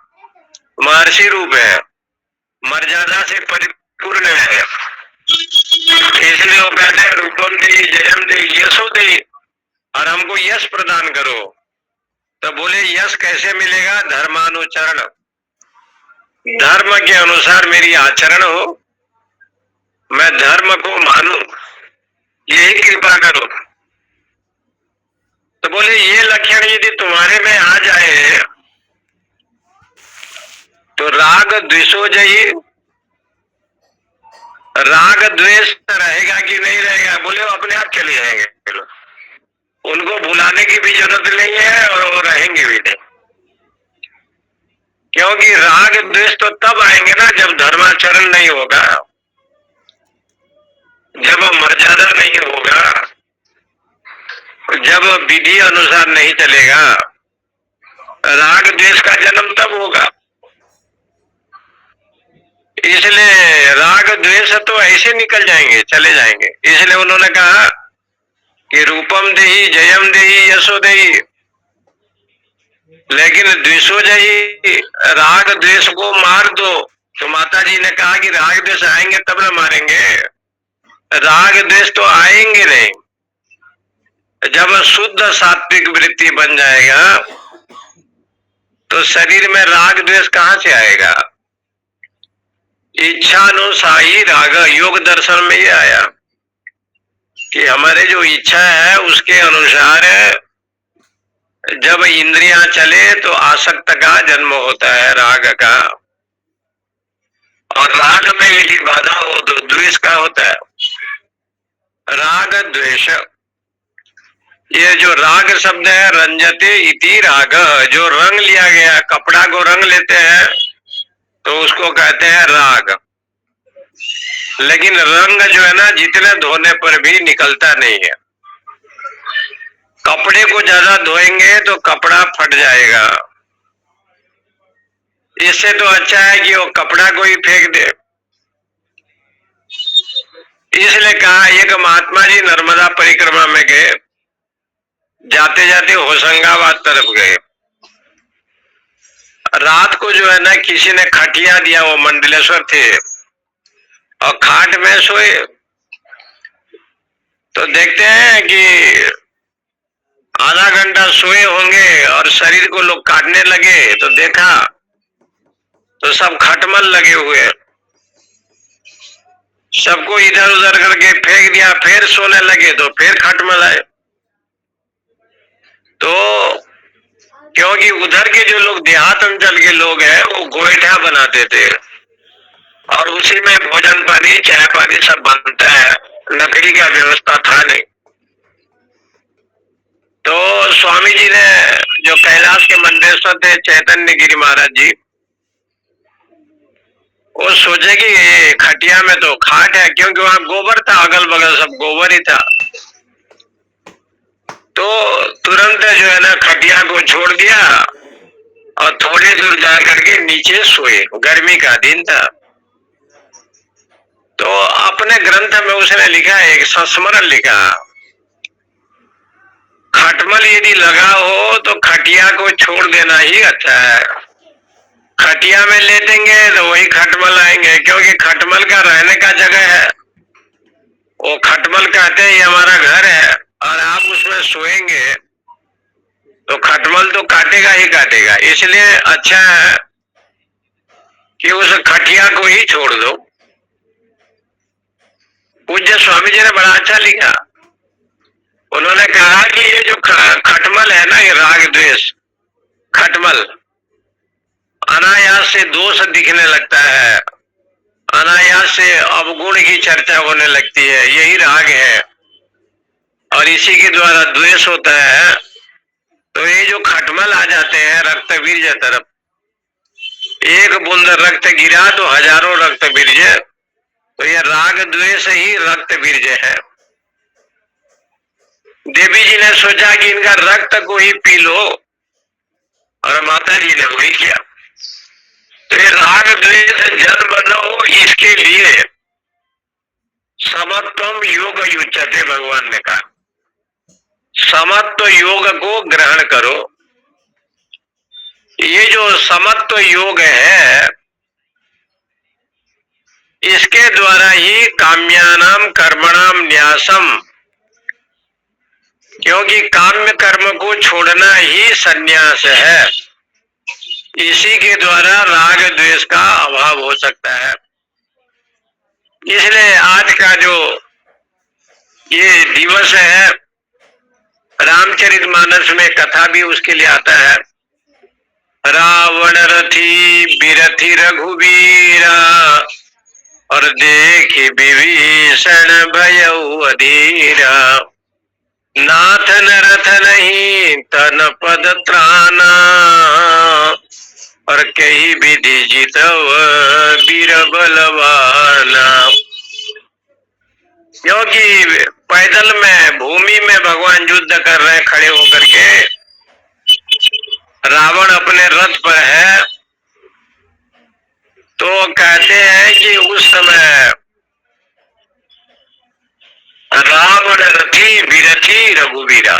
महर्षि रूप है, मर्यादा से परिपूर्ण है। इसलिए वो कहते हैं रूपम देही जयम देही यशो देही, और हमको यश प्रदान करो। तो बोले यश कैसे मिलेगा? धर्मानुचरण, धर्म के अनुसार मेरी आचरण हो, मैं धर्म को मानूं, यही कृपा करो। तो बोले ये लक्षण यदि तुम्हारे में आ जाए तो राग द्वेषो जयी, राग द्वेष रहेगा कि नहीं रहेगा? बोले वो अपने आप चले जाएंगे, उनको भुलाने की भी जरूरत नहीं है और वो रहेंगे भी नहीं, क्योंकि राग द्वेष तो तब आएंगे ना जब धर्माचरण नहीं होगा, जब मर्यादा नहीं होगा, जब विधि अनुसार नहीं चलेगा, राग द्वेष का जन्म तब होगा। इसलिए राग द्वेष तो ऐसे निकल जाएंगे, चले जाएंगे। इसलिए उन्होंने कहा कि रूपम देही जयम देही यशो देही, लेकिन द्वेषोजयी राग द्वेष को मार दो। तो माता जी ने कहा कि राग द्वेष आएंगे तब न मारेंगे, राग द्वेष तो आएंगे नहीं। जब शुद्ध सात्विक वृत्ति बन जाएगा तो शरीर में राग द्वेष कहाँ से आएगा? इच्छानुसारी राग, योग दर्शन में ये आया कि हमारे जो इच्छा है उसके अनुसार जब इंद्रियां चले तो आसक्त का जन्म होता है, राग का। और राग में यदि बाधा हो तो द्वेष का होता है, राग द्वेष। ये जो राग शब्द है, रंजते इति राग, जो रंग लिया गया, कपड़ा को रंग लेते हैं तो उसको कहते हैं राग। लेकिन रंग जो है ना, जितने धोने पर भी निकलता नहीं है। कपड़े को ज्यादा धोएंगे तो कपड़ा फट जाएगा। इससे तो अच्छा है कि वो कपड़ा को ही फेंक दे। इसलिए कहा, एक महात्मा जी नर्मदा परिक्रमा में गए, जाते जाते होशंगाबाद तरफ गए। रात को जो है ना, किसी ने खटिया दिया, वो मंडलेश्वर थे, और खाट में सोए। तो देखते हैं कि आधा घंटा सोए होंगे और शरीर को लोग काटने लगे, तो देखा तो सब खटमल लगे हुए, सबको इधर उधर करके फेंक दिया। फिर सोने लगे तो फिर खटमल आए। तो क्योंकि उधर के जो लोग, देहात अंचल के लोग हैं, वो गोईठा बनाते थे और उसी में भोजन पानी, चाय पानी सब बनता है, लकड़ी का व्यवस्था था नहीं। तो स्वामी जी ने, जो कैलाश के मंडलेश्वर थे, चैतन्य गिरी महाराज जी, वो सोचे कि ये खटिया में तो खाट है, क्योंकि वहां गोबर था, अगल बगल सब गोबर ही था। तो तुरंत जो है ना, खटिया को छोड़ दिया और थोड़ी दूर जा करके नीचे सोए। गर्मी का दिन था। तो अपने ग्रंथ में उसने लिखा, एक संस्मरण लिखा, खटमल यदि लगा हो तो खटिया को छोड़ देना ही अच्छा है। खटिया में लेटेंगे तो वही खटमल आएंगे, क्योंकि खटमल का रहने का जगह है। वो खटमल कहते हैं ये हमारा घर है, और आप उसमें सोएंगे तो खटमल तो काटेगा ही काटेगा। इसलिए अच्छा है कि उस खटिया को ही छोड़ दो। पूज्य स्वामी जी ने बड़ा अच्छा लिखा। उन्होंने कहा कि ये जो खटमल है ना, ये राग द्वेष खटमल, अनायास से दोष दिखने लगता है, अनायास से अवगुण की चर्चा होने लगती है, यही राग है। और इसी के द्वारा द्वेष होता है। तो ये जो खटमल आ जाते हैं रक्त बीज तरफ, एक बूंद रक्त गिरा तो हजारों रक्त बीज, तो ये राग द्वेष ही रक्त बीज है। देवी जी ने सोचा कि इनका रक्त को ही पी लो, और माता जी ने वही किया। तो ये राग द्वेष जन्म न हो, इसके लिए समत्वम योग युच्यते, भगवान ने कहा समत्व योग को ग्रहण करो। ये जो समत्व योग है, इसके द्वारा ही काम्यानाम कर्मणाम न्यासम, क्योंकि काम्य कर्म को छोड़ना ही संन्यास है। इसी के द्वारा राग द्वेष का अभाव हो सकता है। इसलिए आज का जो ये दिवस है, रामचरितमानस में कथा भी उसके लिए आता है। रावण रथी बिरथी रघुवीरा, और देखी विभीषण भयउ अधीरा। नाथ न रथ नहीं तन पद त्राना, और कही विधि जितव वीर बलवाना। क्योंकि पैदल में, भूमि में भगवान युद्ध कर रहे हैं खड़े होकर के, रावण अपने रथ पर है। तो कहते हैं कि उस समय रावण रथी बिरथी रघुवीरा,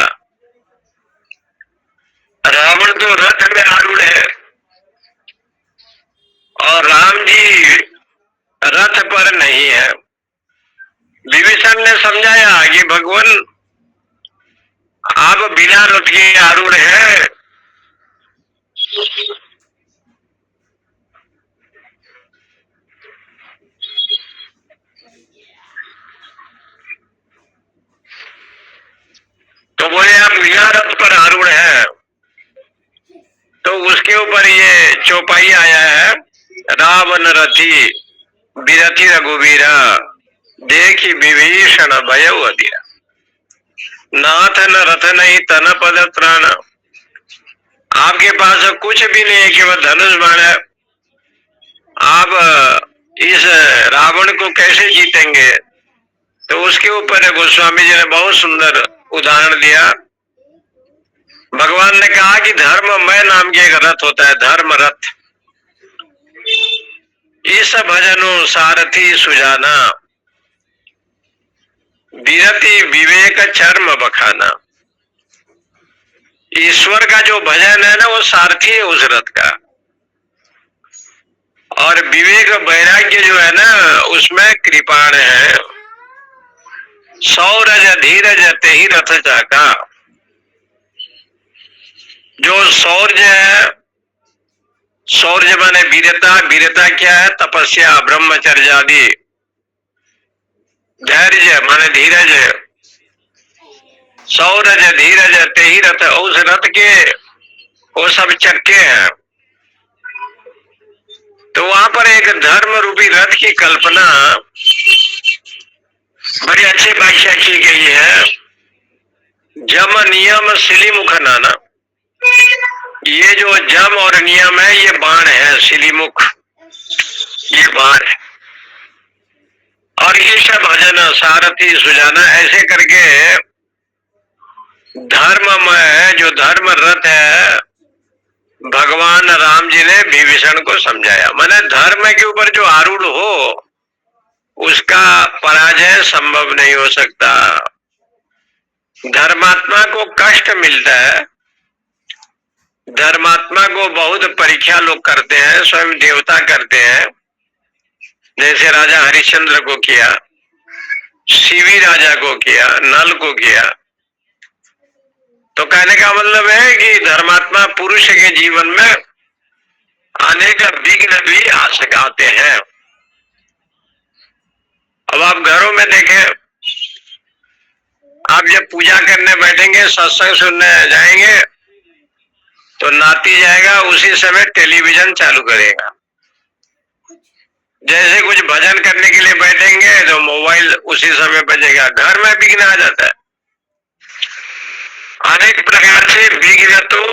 रावण तो रथ में आरूढ़ है और राम जी रथ पर नहीं है। विभीषण ने समझाया कि भगवान आप बिना रथ के आरूढ़ है। तो बोले आप बिना रथ पर आरूढ़ है। तो उसके ऊपर ये चौपाई आया है, रावण रथी बिरथी रघुवीरा देखी विभीषण भयउ अधीरा। नाथ न रथ नहीं तन पद त्राण। आपके पास कुछ भी नहीं है, केवल धनुष बाण है। आप इस रावण को कैसे जीतेंगे? तो उसके ऊपर गोस्वामी जी ने बहुत सुंदर उदाहरण दिया। भगवान ने कहा कि धर्ममय नाम के एक रथ होता है, धर्म रथ। इस भजनो सारथी सुजाना विरति विवेक चर्म बखाना। ईश्वर का जो भजन है ना, वो सारथी है उस रथ का। और विवेक वैराग्य जो है ना, उसमें कृपाण है। सौरज धीरज ते ही रथ चाका। जो शौर्य है, शौर्य माने वीरता, वीरता क्या है? तपस्या, ब्रह्मचर्य आदि। धैर्य माने धीरज, सौरज धीरज ते ही रथ। उस रथ के वो सब चक्के हैं। तो वहां पर एक धर्म रूपी रथ की कल्पना बड़ी अच्छी व्याख्या की गई है। जम नियम सिलीमुख नाना। ये जो जम और नियम है, ये बाण है, सिलीमुख ये बाण है। और ये सब भजन सारथी सुजाना, ऐसे करके धर्ममय जो धर्म रथ है, भगवान राम जी ने विभीषण को समझाया। माने धर्म के ऊपर जो आरूढ़ हो, उसका पराजय संभव नहीं हो सकता। धर्मात्मा को कष्ट मिलता है, धर्मात्मा को बहुत परीक्षा लोग करते हैं, स्वयं देवता करते हैं। जैसे राजा हरिश्चंद्र को किया, शिवी राजा को किया, नल को किया। तो कहने का मतलब है कि धर्मात्मा पुरुष के जीवन में अनेक विघ्न भी आ सकाते हैं। अब आप घरों में देखें, आप जब पूजा करने बैठेंगे, सत्संग सुनने जाएंगे, तो नाती जाएगा, उसी समय टेलीविजन चालू करेगा। जैसे कुछ भजन करने के लिए बैठेंगे तो मोबाइल उसी समय बजेगा। घर में विघ्न आ जाता है। अनेक प्रकार से विघ्न तो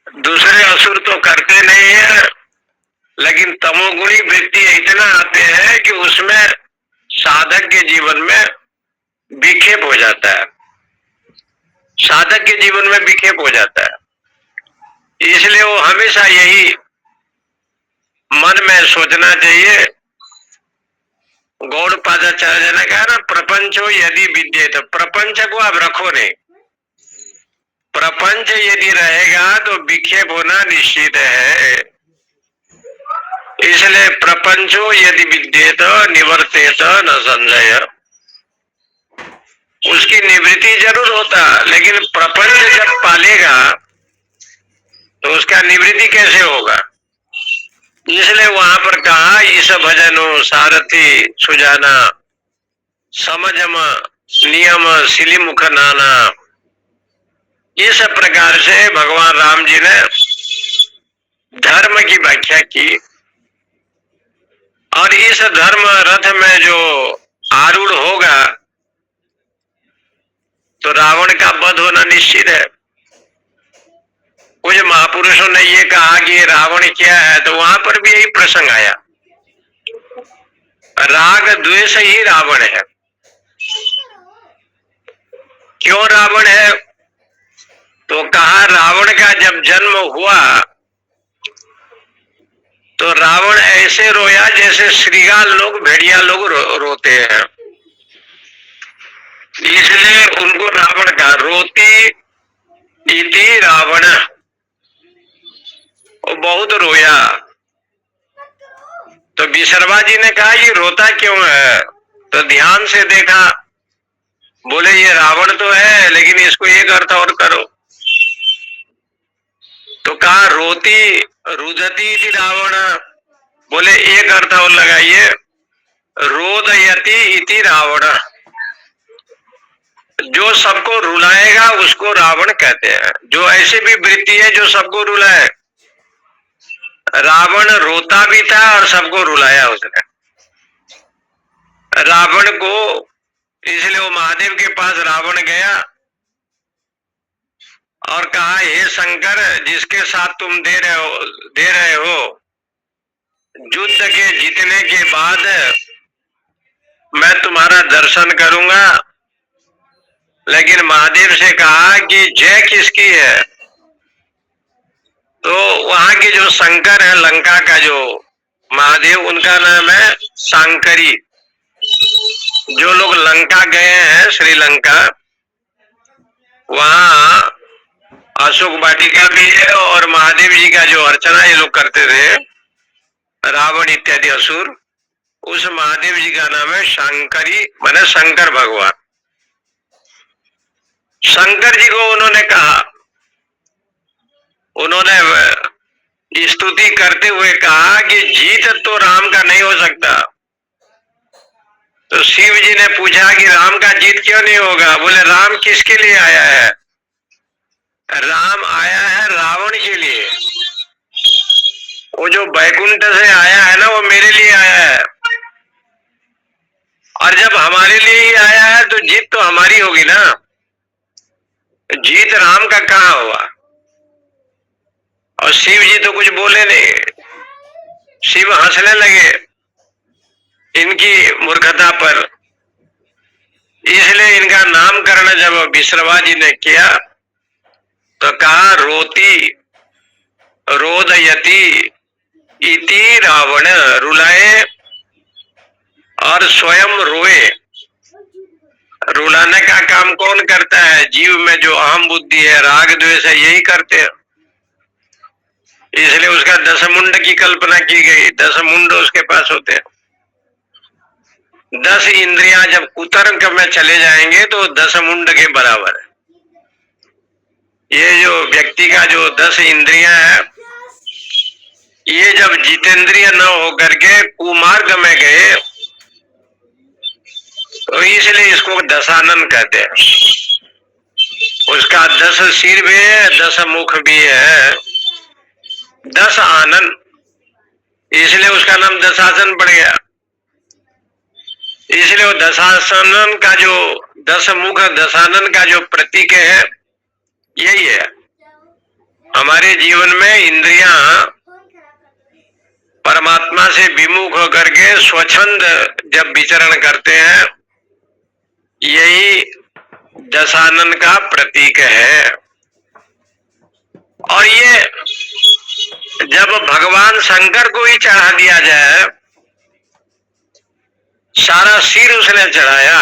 दूसरे असुर तो करते नहीं है, लेकिन तमोगुणी व्यक्ति इतना आते हैं कि उसमें साधक के जीवन में विक्षेप हो जाता है। साधक के जीवन में विक्षेप हो जाता है। इसलिए वो हमेशा यही मन में सोचना चाहिए। गौड़पादाचार्य ने कहा ना, प्रपंचो यदि विद्ये, तो प्रपंच को आप रखो नहीं। प्रपंच यदि रहेगा तो विक्षेप होना निश्चित है। इसलिए प्रपंचो यदि विद्येत निवर्तेत न संशय। उसकी निवृत्ति जरूर होता, लेकिन प्रपंच जब पालेगा तो उसका निवृत्ति कैसे होगा? इसलिए वहां पर कहा, इस भजनो सारथी सुजाना समझम नियम सिलीमुख नाना। इस प्रकार से भगवान राम जी ने धर्म की व्याख्या की। और इस धर्म रथ में जो आरूढ़ होगा तो रावण का वध होना निश्चित है। कुछ महापुरुषों ने ये कहा कि रावण क्या है, तो वहां पर भी यही प्रसंग आया। राग द्वेष ही रावण है। क्यों रावण है? तो कहा, रावण का जब जन्म हुआ तो रावण ऐसे रोया जैसे श्रीगाल लोग, भेड़िया लोग रोते हैं। इसलिए उनको रावण का रोती इति रावण, वो बहुत रोया। तो विसर्वा जी ने कहा ये रोता क्यों है? तो ध्यान से देखा, बोले ये रावण तो है लेकिन इसको एक अर्थ और करो। तो कहा रोती रुदती इति रावण, बोले एक अर्थ और लगाइए, रोदयति इति रावण। जो सबको रुलाएगा उसको रावण कहते हैं। जो ऐसी भी वृत्ति है जो सबको रुलाए, रावण रोता भी था और सबको रुलाया उसने। रावण को, इसलिए वो महादेव के पास रावण गया और कहा हे शंकर, जिसके साथ तुम दे रहे हो, युद्ध के जीतने के बाद मैं तुम्हारा दर्शन करूंगा। लेकिन महादेव से कहा कि जय किसकी है? तो वहां के जो शंकर है, लंका का जो महादेव, उनका नाम है शांकरी। जो लोग लंका गए हैं, श्रीलंका, वहां अशोक वाटिका भी है और महादेव जी का जो अर्चना ये लोग करते थे, रावण इत्यादि असुर, उस महादेव जी का नाम है शांकरी, माने शंकर भगवान। शंकर जी को उन्होंने कहा, उन्होंने स्तुति करते हुए कहा कि जीत तो राम का नहीं हो सकता। तो शिव जी ने पूछा कि राम का जीत क्यों नहीं होगा? बोले राम किसके लिए आया है? राम आया है रावण के लिए। वो जो बैकुंठ से आया है ना, वो मेरे लिए आया है। और जब हमारे लिए ही आया है तो जीत तो हमारी होगी ना, जीत राम का कहाँ हुआ? और शिव जी तो कुछ बोले नहीं, शिव हंसने लगे इनकी मूर्खता पर। इसलिए इनका नामकरण जब विसर्वा जी ने किया तो कहा रोती रोदयति इति रावण, रुलाए और स्वयं रोए। रुलाने का काम कौन करता है? जीव में जो अहम बुद्धि है, राग द्वेष है, यही करते हैं। इसलिए उसका दशमुंड की कल्पना की गई। 10 मुंड उसके पास होते हैं। 10 इंद्रियां जब कुतर्क में चले जाएंगे तो 10 मुंड के बराबर है। ये जो व्यक्ति का जो 10 इंद्रियां है, ये जब जितेंद्रिय न होकर के कुमार्ग में गए तो इसलिए इसको दशानन कहते हैं। उसका 10 सिर भी है, 10 मुख भी है, 10 आनन, इसलिए उसका नाम दशासन पड़ गया। इसलिए वो दशानन का जो 10 मुख दशानन का जो प्रतीक है, यही है। हमारे जीवन में इंद्रियां परमात्मा से विमुख होकर के स्वच्छंद जब विचरण करते हैं, यही दशानन का प्रतीक है। और ये जब भगवान शंकर को ही चढ़ा दिया जाए, सारा सिर उसने चढ़ाया,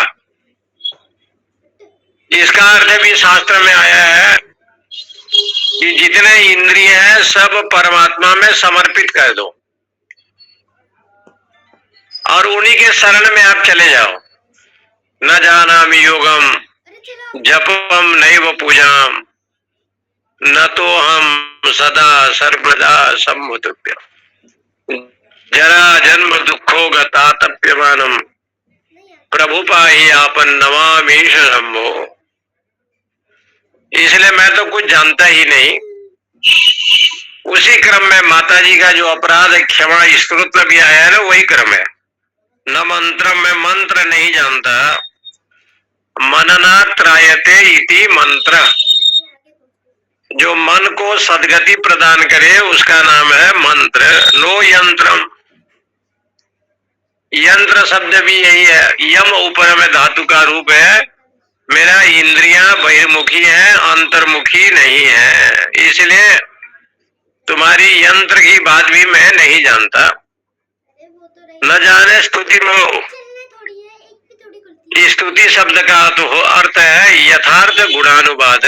इसका अर्थ भी शास्त्र में आया है कि जितने इंद्रिय हैं सब परमात्मा में समर्पित कर दो और उन्हीं के शरण में आप चले जाओ। न जानामि योगम जपम नैव पूजाम न तो हम सदा सर्वदा सम्मुतुभ्य जरा जन्म दुखो गतातप्यमानम प्रभु पाहि आपन नमामीश शंभो। इसलिए मैं तो कुछ जानता ही नहीं। उसी क्रम में माता जी का जो अपराध क्षमा स्तोत्र भी आया है ना, वही क्रम है। न मंत्र में मंत्र नहीं जानता, मनना त्रायते इति मंत्र। जो मन को सदगति प्रदान करे उसका नाम है मंत्र। नो यंत्रम, यंत्र शब्द भी यही है। यम ऊपर में धातु का रूप है। मेरा इंद्रियां बहिर्मुखी है, अंतर्मुखी नहीं है, इसलिए तुम्हारी यंत्र की बात भी मैं नहीं जानता। न जाने स्तुति में, स्तुति शब्द का तो अर्थ है यथार्थ गुणानुवाद।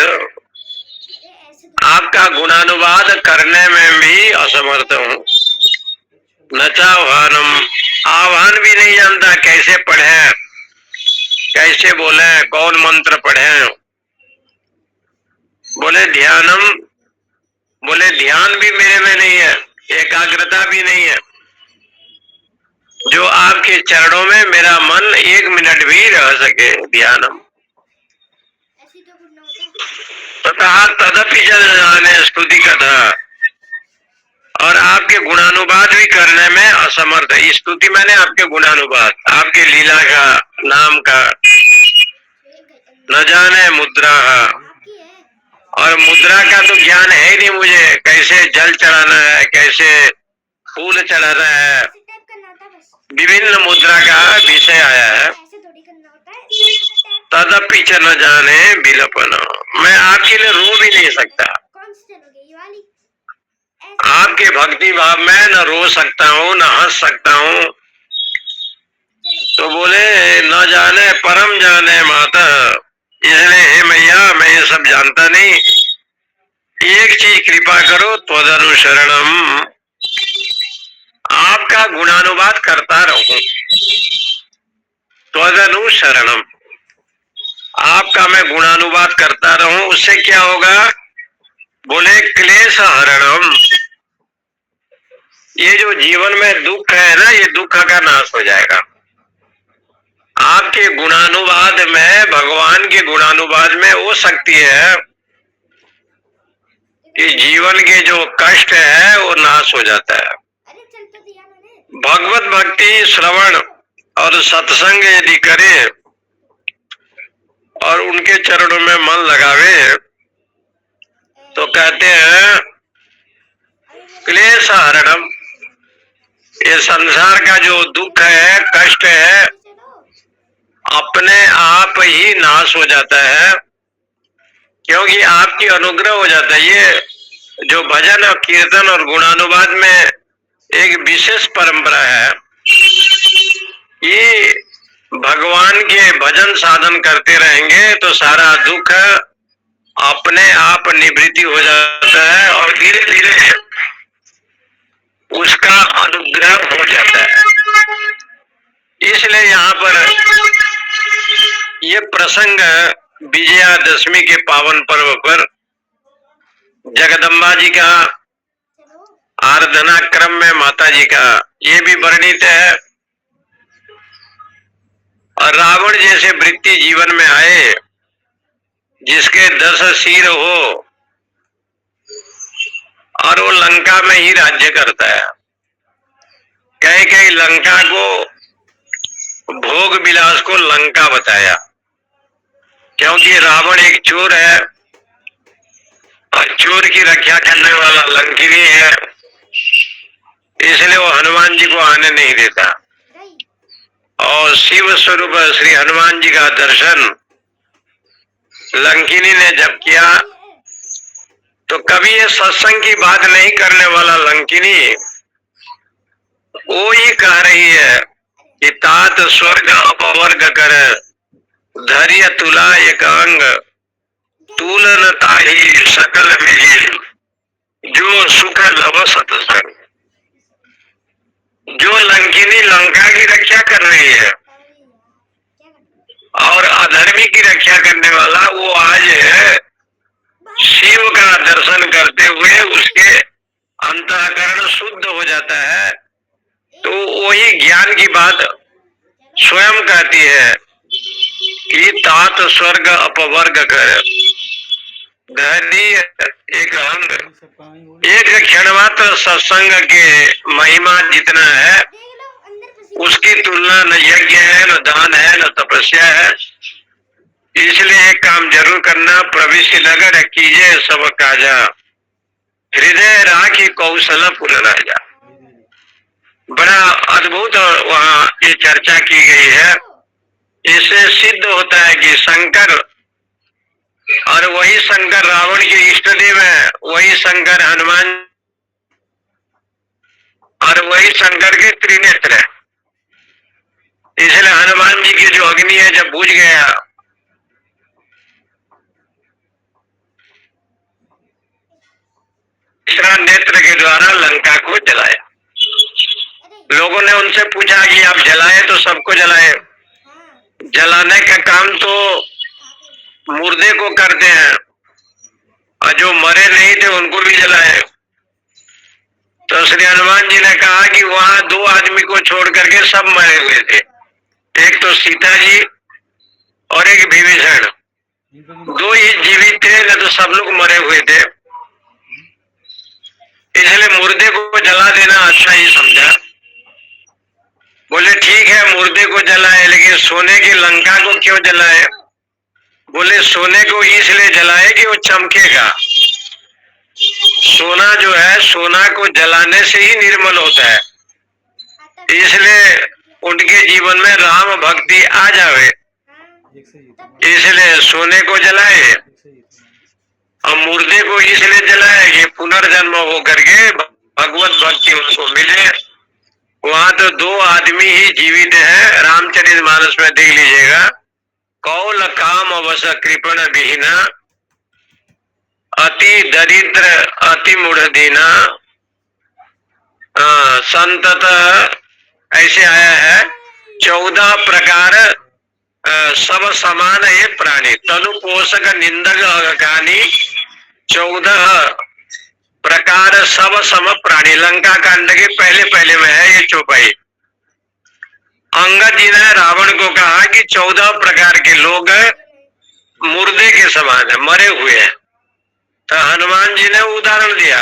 आपका गुणानुवाद करने में भी असमर्थ हूँ। नचाह्वानम, आह्वान भी नहीं जानता, कैसे पढ़े, कैसे बोले, कौन मंत्र पढ़े। बोले ध्यानम, बोले ध्यान भी मेरे में नहीं है, एकाग्रता भी नहीं है, जो आपके चरणों में मेरा मन 1 मिनट भी रह सके। ध्यानम तथा तदपि जन जाने स्तुति कथा, और आपके गुणानुवाद भी करने में असमर्थ है। स्तुति मैंने आपके गुणानुवाद, आपके लीला का, नाम का। न जाने मुद्रा, और मुद्रा का तो ज्ञान है ही नहीं मुझे, कैसे जल चढ़ाना है, कैसे फूल चढ़ाना है, विभिन्न मुद्रा का विषय आया है। तदपि च न जाने बिलपन, मैं आपके लिए रो भी नहीं सकता। आपके भक्ति भाव में न रो सकता हूँ, न हंस सकता हूँ। तो बोले न जाने परम जाने माता, इसलिए हे मैया मैं ये सब जानता नहीं, एक चीज कृपा करो, त्वदनुशरणम, आपका गुणानुवाद करता रहूं। त्वदनुशरणम, आपका मैं गुणानुवाद करता रहूं, उससे क्या होगा? बोले क्लेश हरणम, ये जो जीवन में दुख है ना, ये दुख का नाश हो जाएगा। आपके गुणानुवाद में, भगवान के गुणानुवाद में वो शक्ति है कि जीवन के जो कष्ट है वो नाश हो जाता है। भगवत भक्ति श्रवण और सत्संग यदि करे और उनके चरणों में मन लगावे तो कहते हैं क्लेश हरणम, ये संसार का जो दुख है, कष्ट है, अपने आप ही नाश हो जाता है, क्योंकि आपकी अनुग्रह हो जाता है। ये जो भजन और कीर्तन और गुणानुवाद में एक विशेष परंपरा है, ये भगवान के भजन साधन करते रहेंगे तो सारा दुख अपने आप निवृत्ति हो जाता है और धीरे धीरे उसका अनुग्रह हो जाता है। इसलिए यहाँ पर ये प्रसंग विजयादशमी के पावन पर्व पर जगदम्बा जी का आराधना क्रम में माता जी का ये भी वर्णित है। और रावण जैसे वृत्ति जीवन में आए, जिसके 10 सिर हो और वो लंका में ही राज्य करता है। कई कई लंका को, भोग विलास को लंका बताया, क्योंकि रावण एक चोर है और चोर की रक्षा करने वाला लंकिनी है, इसलिए वो हनुमान जी को आने नहीं देता। और शिव स्वरूप श्री हनुमान जी का दर्शन लंकिनी ने जब किया तो कभी ये सत्संग की बात नहीं करने वाला लंकिनी वो ही कह रही है कि तात स्वर्ग अपवर्ग कर, धैर्य तुला एक अंग, तुलन ताही सकल मिली, जो सुख लव सत्संग। जो लंकिनी लंका की रक्षा कर रही है और अधर्मी की रक्षा करने वाला, वो आज शिव का दर्शन करते हुए उसके अंतःकरण शुद्ध हो जाता है। तो वही ज्ञान की बात स्वयं कहती है कि तात स्वर्ग अपवर्ग कर, धैर्य एक अंग। एक क्षण मात्र सत्संग के महिमा जितना है उसकी तुलना न यज्ञ है, न दान है, न तपस्या है। इसलिए एक काम जरूर करना, प्रविष्टि नगर कीजिए सब काजा, हृदय राखी कौशल पुर राजा। बड़ा अद्भुत वहाँ ये चर्चा की गई है। इससे सिद्ध होता है कि शंकर, और वही शंकर रावण के इष्ट देव है, वही शंकर हनुमान, और वही शंकर के त्रिनेत्र है। इसलिए हनुमान जी की जो अग्नि है जब बुझ गया तीसरा नेत्र के द्वारा लंका को जलाया। लोगों ने उनसे पूछा कि आप जलाए तो सबको जलाए, जलाने का काम तो मुर्दे को करते हैं और जो मरे नहीं थे उनको भी जलाए। तो श्री हनुमान जी ने कहा कि वहां दो आदमी को छोड़ करके सब मरे हुए थे, एक तो सीता जी और एक विभीषण, दो ही जीवित थे, न तो सब लोग मरे हुए थे। इसलिए मुर्दे को जला देना अच्छा ही समझा। बोले ठीक है मुर्दे को जलाए, लेकिन सोने की लंका को क्यों जलाए? बोले सोने को इसलिए जलाए कि वो चमकेगा। सोना जो है, सोना को जलाने से ही निर्मल होता है, इसलिए उनके जीवन में राम भक्ति आ जावे, इसलिए सोने को जलाए। और मुर्दे को इसलिए जलाए कि पुनर्जन्म हो करके भगवत भक्ति उनको मिले। वहां तो दो आदमी ही जीवित हैं, रामचरितमानस में देख लीजिएगा। कौल काम अवस कृपण विहीना, अति दरिद्र अति मूढ़ दीना, संतत ऐसे आया है। 14 प्रकार सब समान है प्राणी, तनु पोषक निंदक अगानी, 14 प्रकार सब सम प्राणी। लंका कांड के पहले पहले में है ये चौपाई। अंगद जी ने रावण को कहा कि 14 प्रकार के लोग मुर्दे के समान है, मरे हुए हैं। तो हनुमान जी ने उदाहरण दिया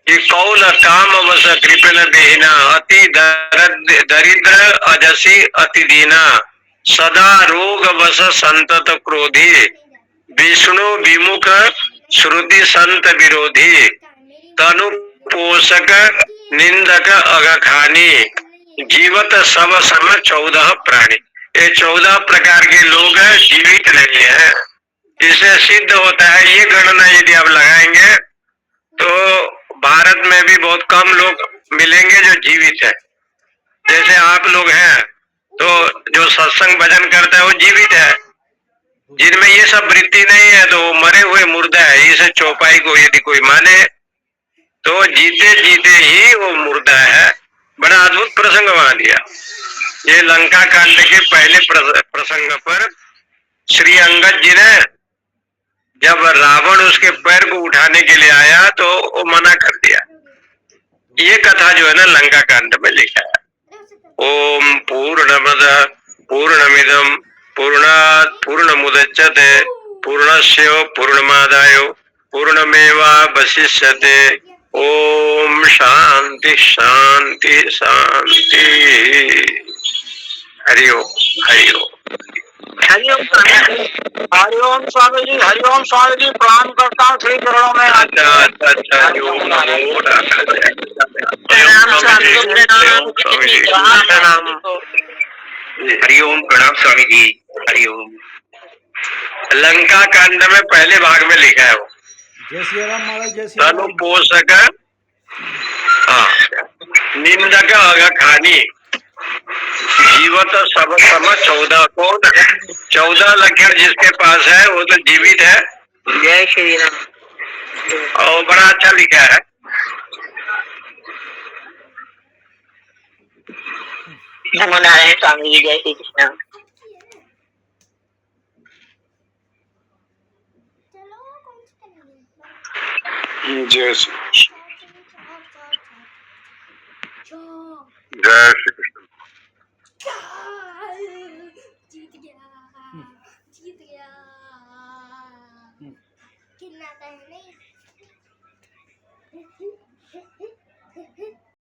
कि कौल काम अवस कृपण विहीना, अति दरिद्र अजसी अति दीना, सदा रोग वश संतत क्रोधी, विष्णु विमुख श्रुति संत विरोधी, तनु पोषक निंदक अगखानी, जीवत सब सम 14 प्राणी। ये 14 प्रकार के लोग जीवित नहीं है। इससे सिद्ध होता है, ये गणना यदि आप लगाएंगे तो भारत में भी बहुत कम लोग मिलेंगे जो जीवित है। जैसे आप लोग हैं तो जो सत्संग भजन करता है वो जीवित है, जिनमें ये सब वृत्ति नहीं है तो वो मरे हुए मुर्दा है। इस चौपाई को यदि कोई माने तो जीते जीते ही वो मुर्दा है। बड़ा अद्भुत प्रसंग वहां दिया। ये लंका कांड के पहले प्रसंग पर श्री अंगद जी ने जब रावण उसके पैर को उठाने के लिए आया तो वो मना कर दिया। ये कथा जो है ना लंका कांड में लिखा है। ओम पूर्णमद पूर्णमिदम पूर्णात् पूर्णमुदच्यते पूर्णस्य पूर्णमादाय पूर्णमेवावशिष्यते। ओम शांति शांति शांति। हरिओम हरिओम हरिओम हरिओम स्वामी जी, हरिओम स्वामी जी, प्रणाम करता हूँ श्री चरणों में। अच्छा ओम नमो हरिओम प्रणाम स्वामी जी, हरिओम। लंका कांड में पहले भाग में लिखा है वो। जय श्री राम महाराज, जय श्री तनु राम। पोषक निंदक अगखानी, जीवत सब सम 14 को 14 लक्षण जिसके पास है वो तो जीवित है। जय श्री राम। और बड़ा अच्छा लिखा है। नमो नारायण स्वामी जी, जय श्री कृष्ण। जय श्री जय श्री कृष्ण। जीत गया, जीत गया। कितना नहीं